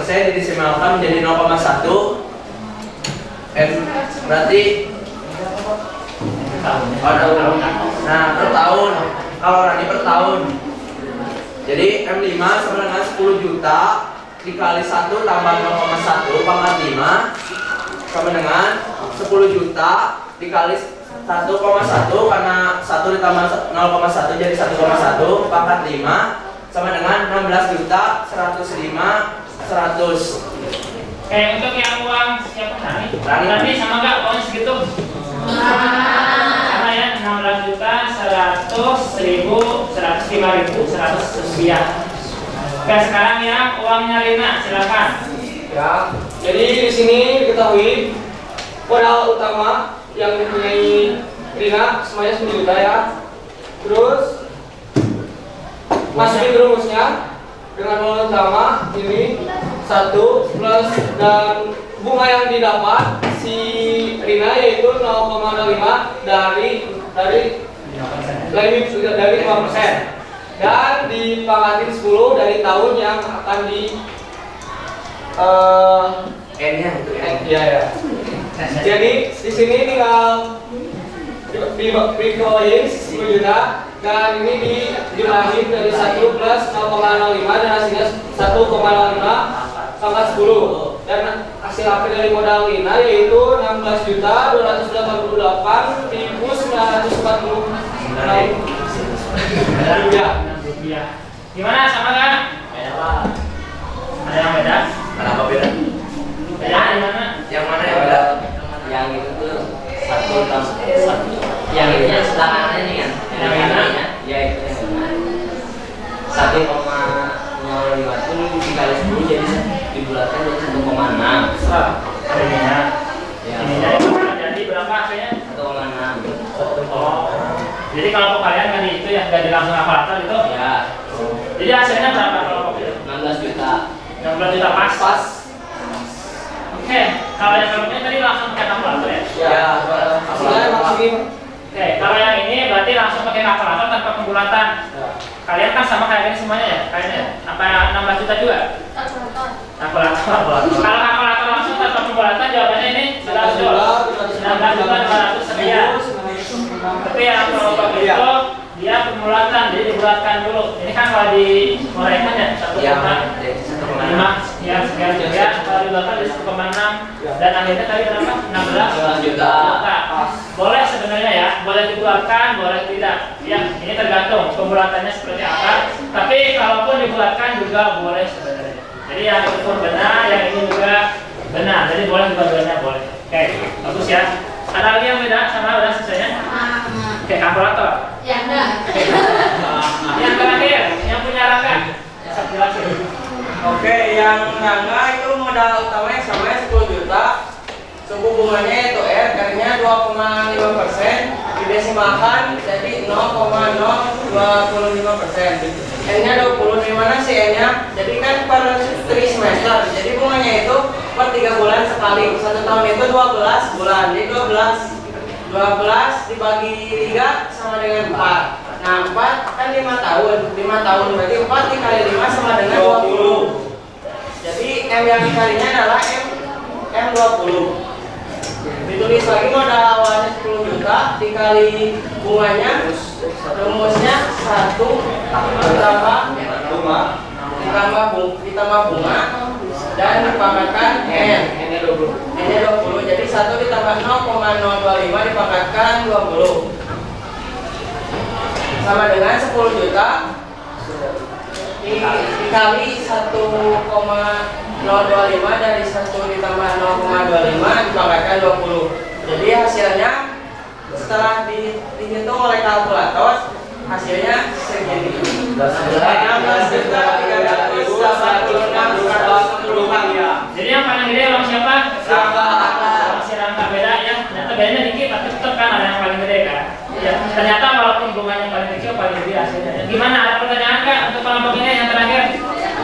10% didesimalkan menjadi 0,1 berarti nah per tahun. Kalau Rani per tahun, jadi M5 sama dengan 10 juta dikali 1 tambah 0,1 pangkat 5 sama dengan 10 juta dikali 1,1 karena 1 ditambah 0,1 jadi 1,1 pangkat 5 sama dengan 16 juta 105 100. Untuk yang uang siapa Rani sama nggak uang segitu? Sama ya 16 juta 100 1000 105.000 100 rupiah. Oke, sekarang ya uangnya Rina, silakan. Ya, jadi di sini diketahui modal utama yang dipunyai Rina semuanya 10 juta ya. Terus masukin rumusnya dengan modal utama ini 1 plus dan bunga yang didapat si Rina yaitu 0,05 dari 5%. dan dipangkatin 10 dari tahun yang akan di N-nya itu N. iya ya. Jadi di sini tinggal dikeluarin 10 juta dan ini dijumlahin dari 1 plus 0,05 dan hasilnya 1,05 pangkat 10 dan hasil akhir dari modal ini yaitu 16.288.946 rupiah. Gimana, sama kan? Ada yang beda? Kenapa beda? Beda di mana? Yang mana yang beda? Yang itu tuh satu yang ini yang sebelah kanan ini kan Yang mana? ya itu yang mana 1,05 itu dikali 10 jadi dibulatkan jadi 1,6 Serap. Ininya. ya Ininya itu jadi berapa hasilnya? 1,6 Oh. Jadi kalau kalian nggak di itu ya nggak di langsung kalkulator gitu. ya Jadi hasilnya berapa kalau itu? 16 juta 16 juta pas. Oke, kalau yang ini tadi langsung pakai kalkulator ya? ya hasilnya emang segini. Oke, kalau yang ini berarti langsung pakai kalkulator tanpa pembulatan. Kalian kan sama kayak ini semuanya ya? Kayaknya ya? Apa 16 juta juga? Kalkulator. Kalau kalkulator langsung tanpa pembulatan jawabannya ini 19.200 sekian. Tapi yang kalau pakai itu dia pembulatan, jadi dibulatkan dulu. Ini kan kalau diuraikan ya 1,5 sekian. Kalau dibulatkan di 1,6 dan akhirnya tadi berapa? 16 juta. Boleh sebenarnya ya, boleh dibulatkan, boleh tidak. Ya, ini tergantung pembulatannya seperti apa. Tapi kalaupun dibulatkan juga boleh sebenarnya. Jadi yang itu pun benar, yang ini juga benar. Jadi boleh dua-duanya boleh. Oke, bagus ya. Ada lagi yang beda sama udah selesainya? Oke, kalkulator. Ya enggak. Yang terakhir, yang punya Rangga. Saya jelasin. Oke, yang Rangga itu modal utamanya sama 10 juta. Suku bunganya itu R, R-nya 2,5%, didesimalkan jadi 0,025%. N-nya 20, di mana sih N-nya? Jadi kan per 3 semester, jadi bunganya itu per 3 bulan sekali. 1 tahun itu 12 bulan, jadi 12 dibagi 3 sama dengan 4. Nah, 4 kan 5 tahun, 5 tahun berarti 4 dikali 5 sama dengan 20. Jadi M yang dikalinya adalah M20. Ditulis lagi modal awalnya 10 juta dikali bunganya, rumusnya 1 ditambah bunga dan dipangkatkan N. N-nya 20. Jadi 1 ditambah 0,025 dipangkatkan 20 sama dengan 10 juta dikali 1,025 dari 1 ditambah 0,25 dipangkatkan 20. Jadi hasilnya setelah dihitung oleh kalkulator hasilnya segini. 16.386.110 ya. Jadi yang paling gede orang siapa? Rangga. Si Rangga beda ya. Ternyata bedanya dikit, tapi tetap kan ada yang paling gede kan. Ya, ternyata walaupun bunganya paling kecil paling gede hasilnya. Gimana? Ada pertanyaan nggak untuk kelompok ini yang terakhir?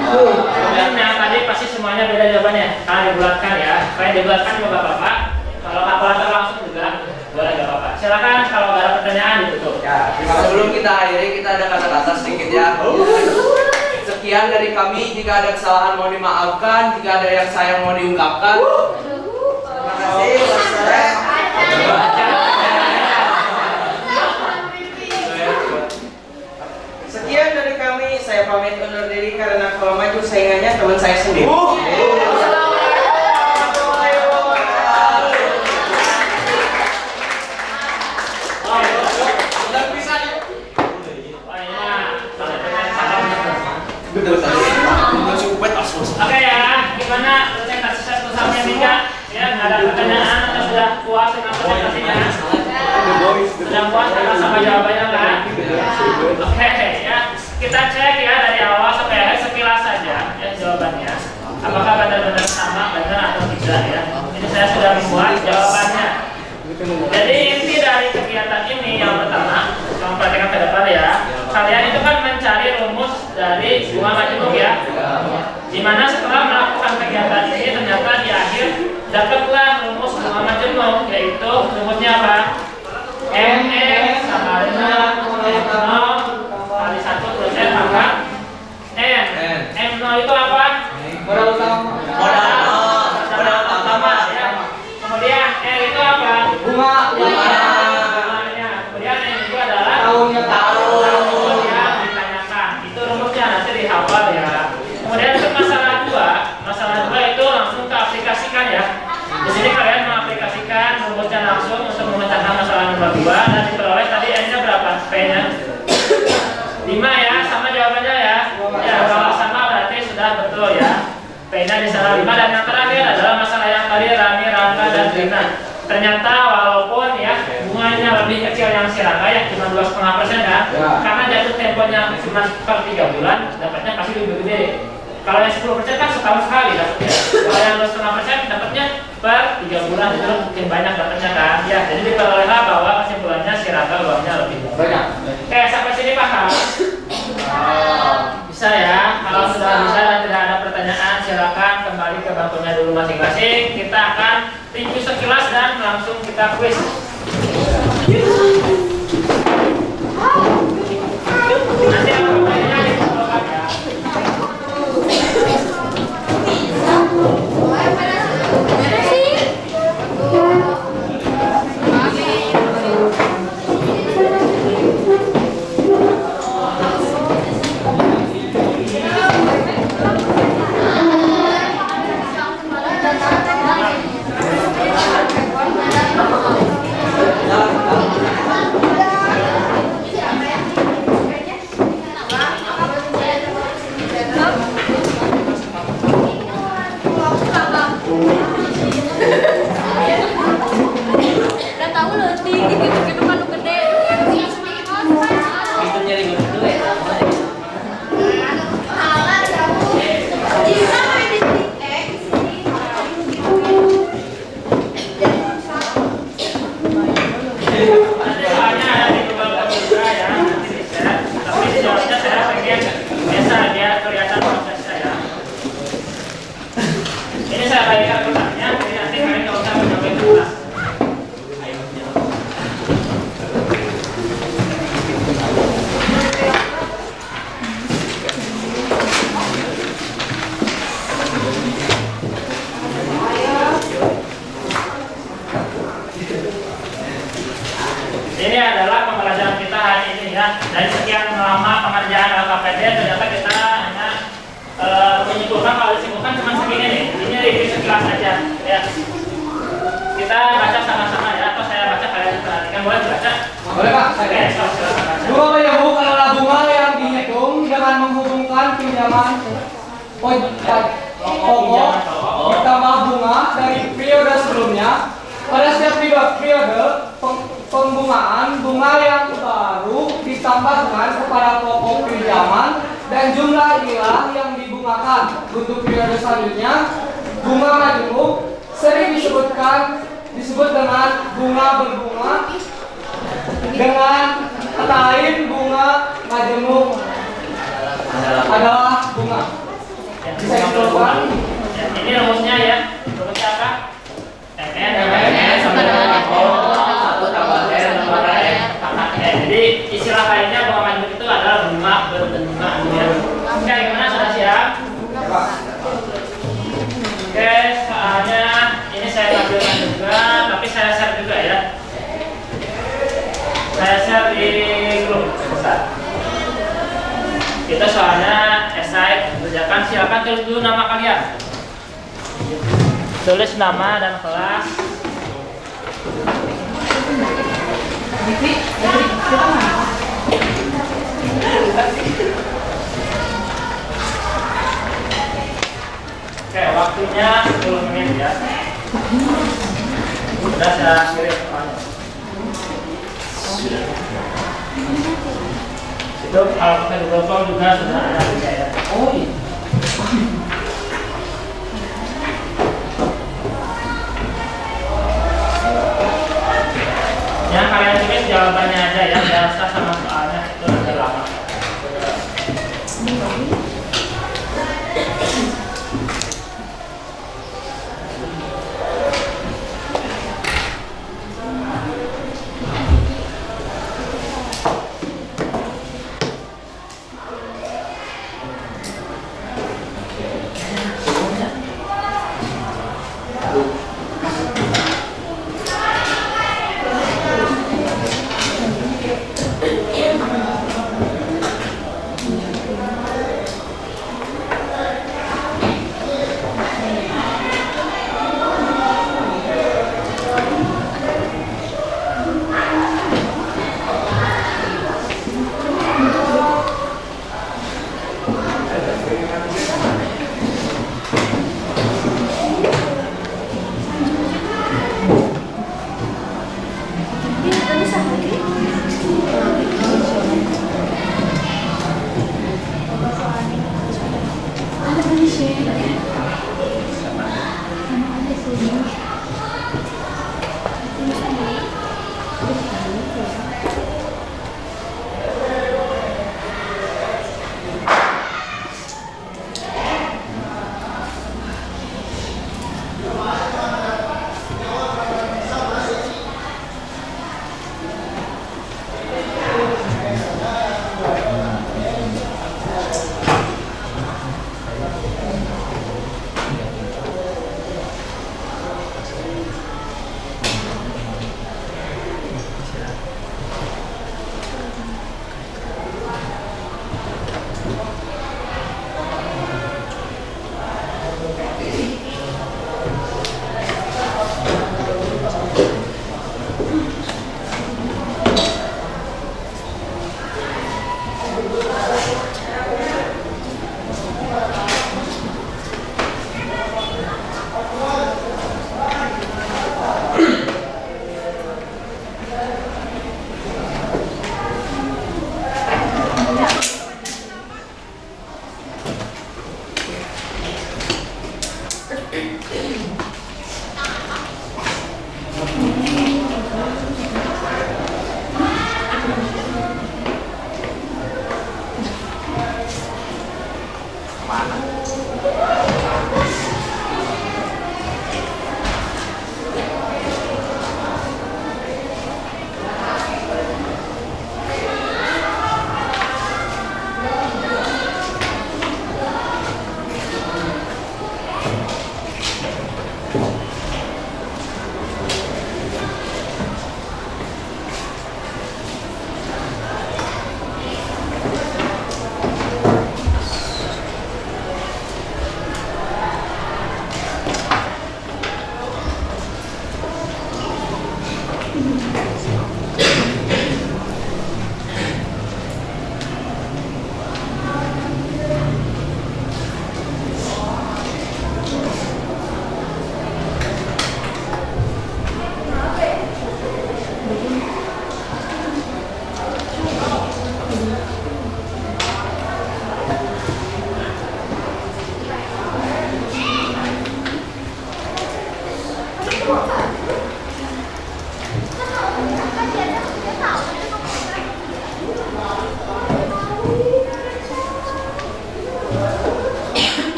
Kemudian yang tadi pasti semuanya beda jawabannya. Kalau dibulatkan ya, kalau dibulatkan juga nggak apa-apa. Kalau kalkulator langsung juga boleh nggak apa-apa. Silakan kalau nggak ada pertanyaan ditutup. Ya, sebelum kita akhiri kita ada kata-kata sedikit ya. Sekian dari kami, jika ada kesalahan mau dimaafkan, jika ada yang sayang mau diungkapkan. Terima kasih. Wassalam. Sekian dari kami, saya pamit undur diri karena kalau maju saingannya teman saya sendiri. Oke ya, gimana presentasi 1 sampai 3? Ya, ada pertanyaan atau sudah puas dengan presentasinya? Sudah puas dengan sama jawabannya kan? Oke ya, kita cek ya dari awal sampai akhir sekilas saja ya jawabannya. Apakah benar-benar sama, benar atau tidak ya? Ini saya sudah membuat jawabannya. Jadi inti dari kegiatan ini yang pertama, kamu perhatikan ke depan ya. Kalian itu kan mencari rumus dari bunga majemuk ya. Dimana setelah melakukan kegiatan ini ternyata di akhir dapatlah rumus bunga majemuk, yaitu rumusnya apa? MX sama dengan M0 kali 1 plus M di awal ya. Kemudian untuk masalah dua itu langsung ke aplikasikan ya. Di sini kalian mengaplikasikan rumusnya langsung untuk memecahkan masalah nomor 2 dan diperoleh tadi n-nya berapa? P-nya 5 ya, sama jawabannya ya. Ya, kalau sama berarti sudah betul ya. P-nya di sana 5 dan yang terakhir adalah masalah yang tadi Rani, Rangga dan Rina. Ternyata walaupun ya bunganya lebih kecil yang si Rangga yang cuma 2,5% kan, karena jatuh temponya cuma per 3 bulan, dapatnya pasti lebih gede. Kalau yang 10% kan setahun sekali dapatnya. Kalau yang 2,5% dapatnya per 3 bulan, itu mungkin banyak dapatnya kan. Ya, jadi diperolehlah bahwa kesimpulannya si Rangga uangnya lebih banyak. Oke, sampai sini paham? Bisa ya. Kalau sudah bisa dan tidak ada pertanyaan, silakan kembali ke bangkunya dulu masing-masing. Kita akan review sekilas dan langsung kita quiz. Nanti yang pertanyaannya dikumpulkan ya. Udah tahu loh, gitu kan lu gede. Itu nyari gue dulu ya. Nanti soalnya ada di Google Form juga ya, nanti di-share. Tapi sejauhnya saya pengen biasa biar kelihatan prosesnya ya. Ini saya bagikan pertanyaannya, jadi nanti kalian nggak usah menjawab di kelas. Ini adalah pembelajaran kita hari ini ya. Dari sekian lama pengerjaan LKPD ternyata kita hanya menyimpulkan, kalau disimpulkan cuma segini nih. Ini review sekilas aja ya. Kita baca sama-sama ya, atau saya baca kalian perhatikan. Boleh dibaca? Boleh Pak, Oke, saya. silakan baca. 2 Bayahuk adalah bunga yang dihitung dengan menghubungkan pinjaman pokok ditambah bunga dari periode sebelumnya. Pada setiap periode pembungaan, bunga yang baru ditambahkan kepada pokok pinjaman dan jumlah inilah yang dibungakan. Untuk periode selanjutnya, bunga majemuk sering disebut dengan bunga berbunga. Dengan kata lain, bunga majemuk adalah bunga. Bisa dikeluarkan. Ya, ini rumusnya ya. Rumusnya apa? N sama dengan O, 1 tambah R tambah R. Jadi istilah lainnya bunga majemuk itu adalah bunga berbunga. Oke, gimana, sudah siap? Oke, soalnya ini saya tampilkan juga, tapi saya share juga ya. Saya share di grup besar. Kita soalnya esai kerjakan, silakan tulis dulu nama kalian. Tulis nama dan kelas. Oke, waktunya 10 menit ya. Sudah saya kirim semuanya. Itu kalau kita Google Form juga sudah ada ya. Oh iya. Yang kalian tulis jawabannya aja ya, biasa sama soalnya itu nanti lama.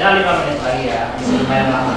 Tinggal 5 menit lagi ya, masih lumayan lama.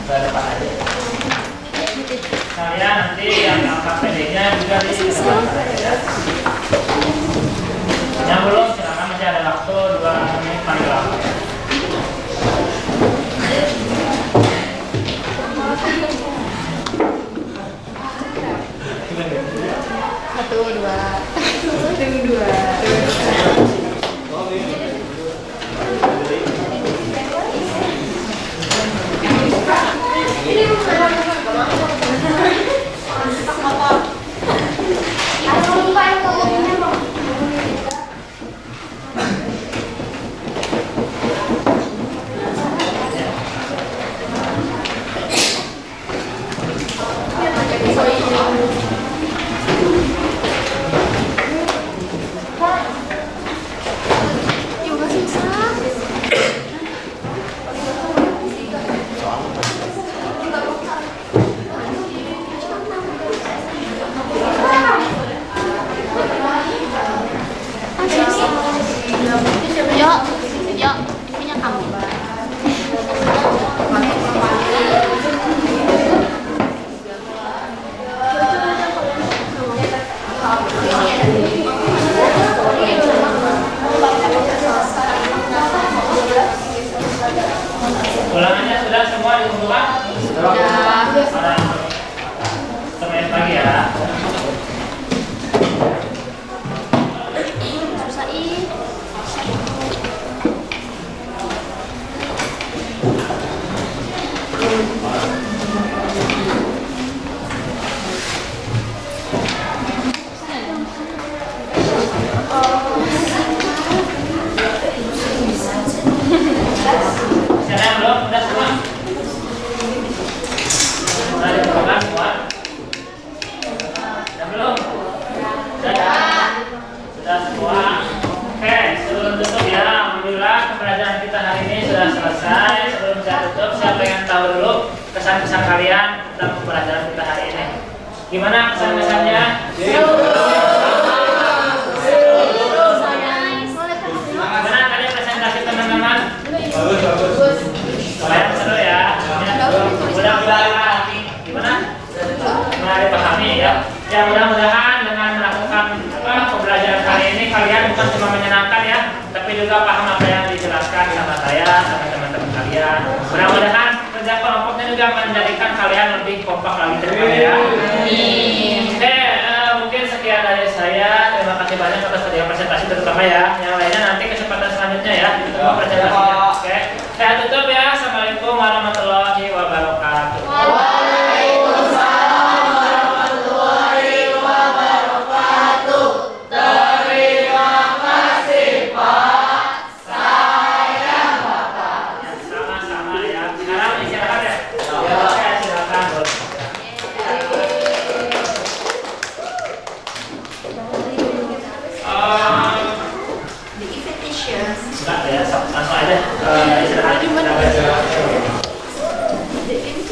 ke depan aja. Kalian nanti yang angka PD-nya juga di depan aja ya. Yang belum silakan, masih ada waktu 2 menit paling lama. Ulangannya sudah semua dikumpulkan? Sudah. Semuanya pagi ya. Siapa yang belum? Udah semua? Sudah dikumpulkan semua? Sudah belum? Sudah? Sudah semua? Oke, sebelum tutup ya, alhamdulillah pembelajaran kita hari ini sudah selesai. Sebelum saya tutup, saya pengen tahu dulu kesan-kesan kalian tentang pembelajaran kita hari ini. Gimana kesan-kesannya? Gimana kalian presentasi teman-teman? Bagus. Lumayan seru ya. Mudah-mudahan gimana? Mulai dipahami ya. Ya mudah-mudahan dengan melakukan pembelajaran kali ini kalian bukan cuma menyenangkan ya, tapi juga paham apa yang dijelaskan sama saya, sama teman-teman kalian. Mudah-mudahan kerja kelompoknya juga menjadikan kalian lebih kompak lagi ke depan ya. Oke, mungkin sekian dari saya. Terima kasih banyak atas presentasi terutama ya. Yang lainnya nanti kesempatan selanjutnya ya. Presentasinya. Oke, saya tutup ya. Assalamualaikum warahmatullahi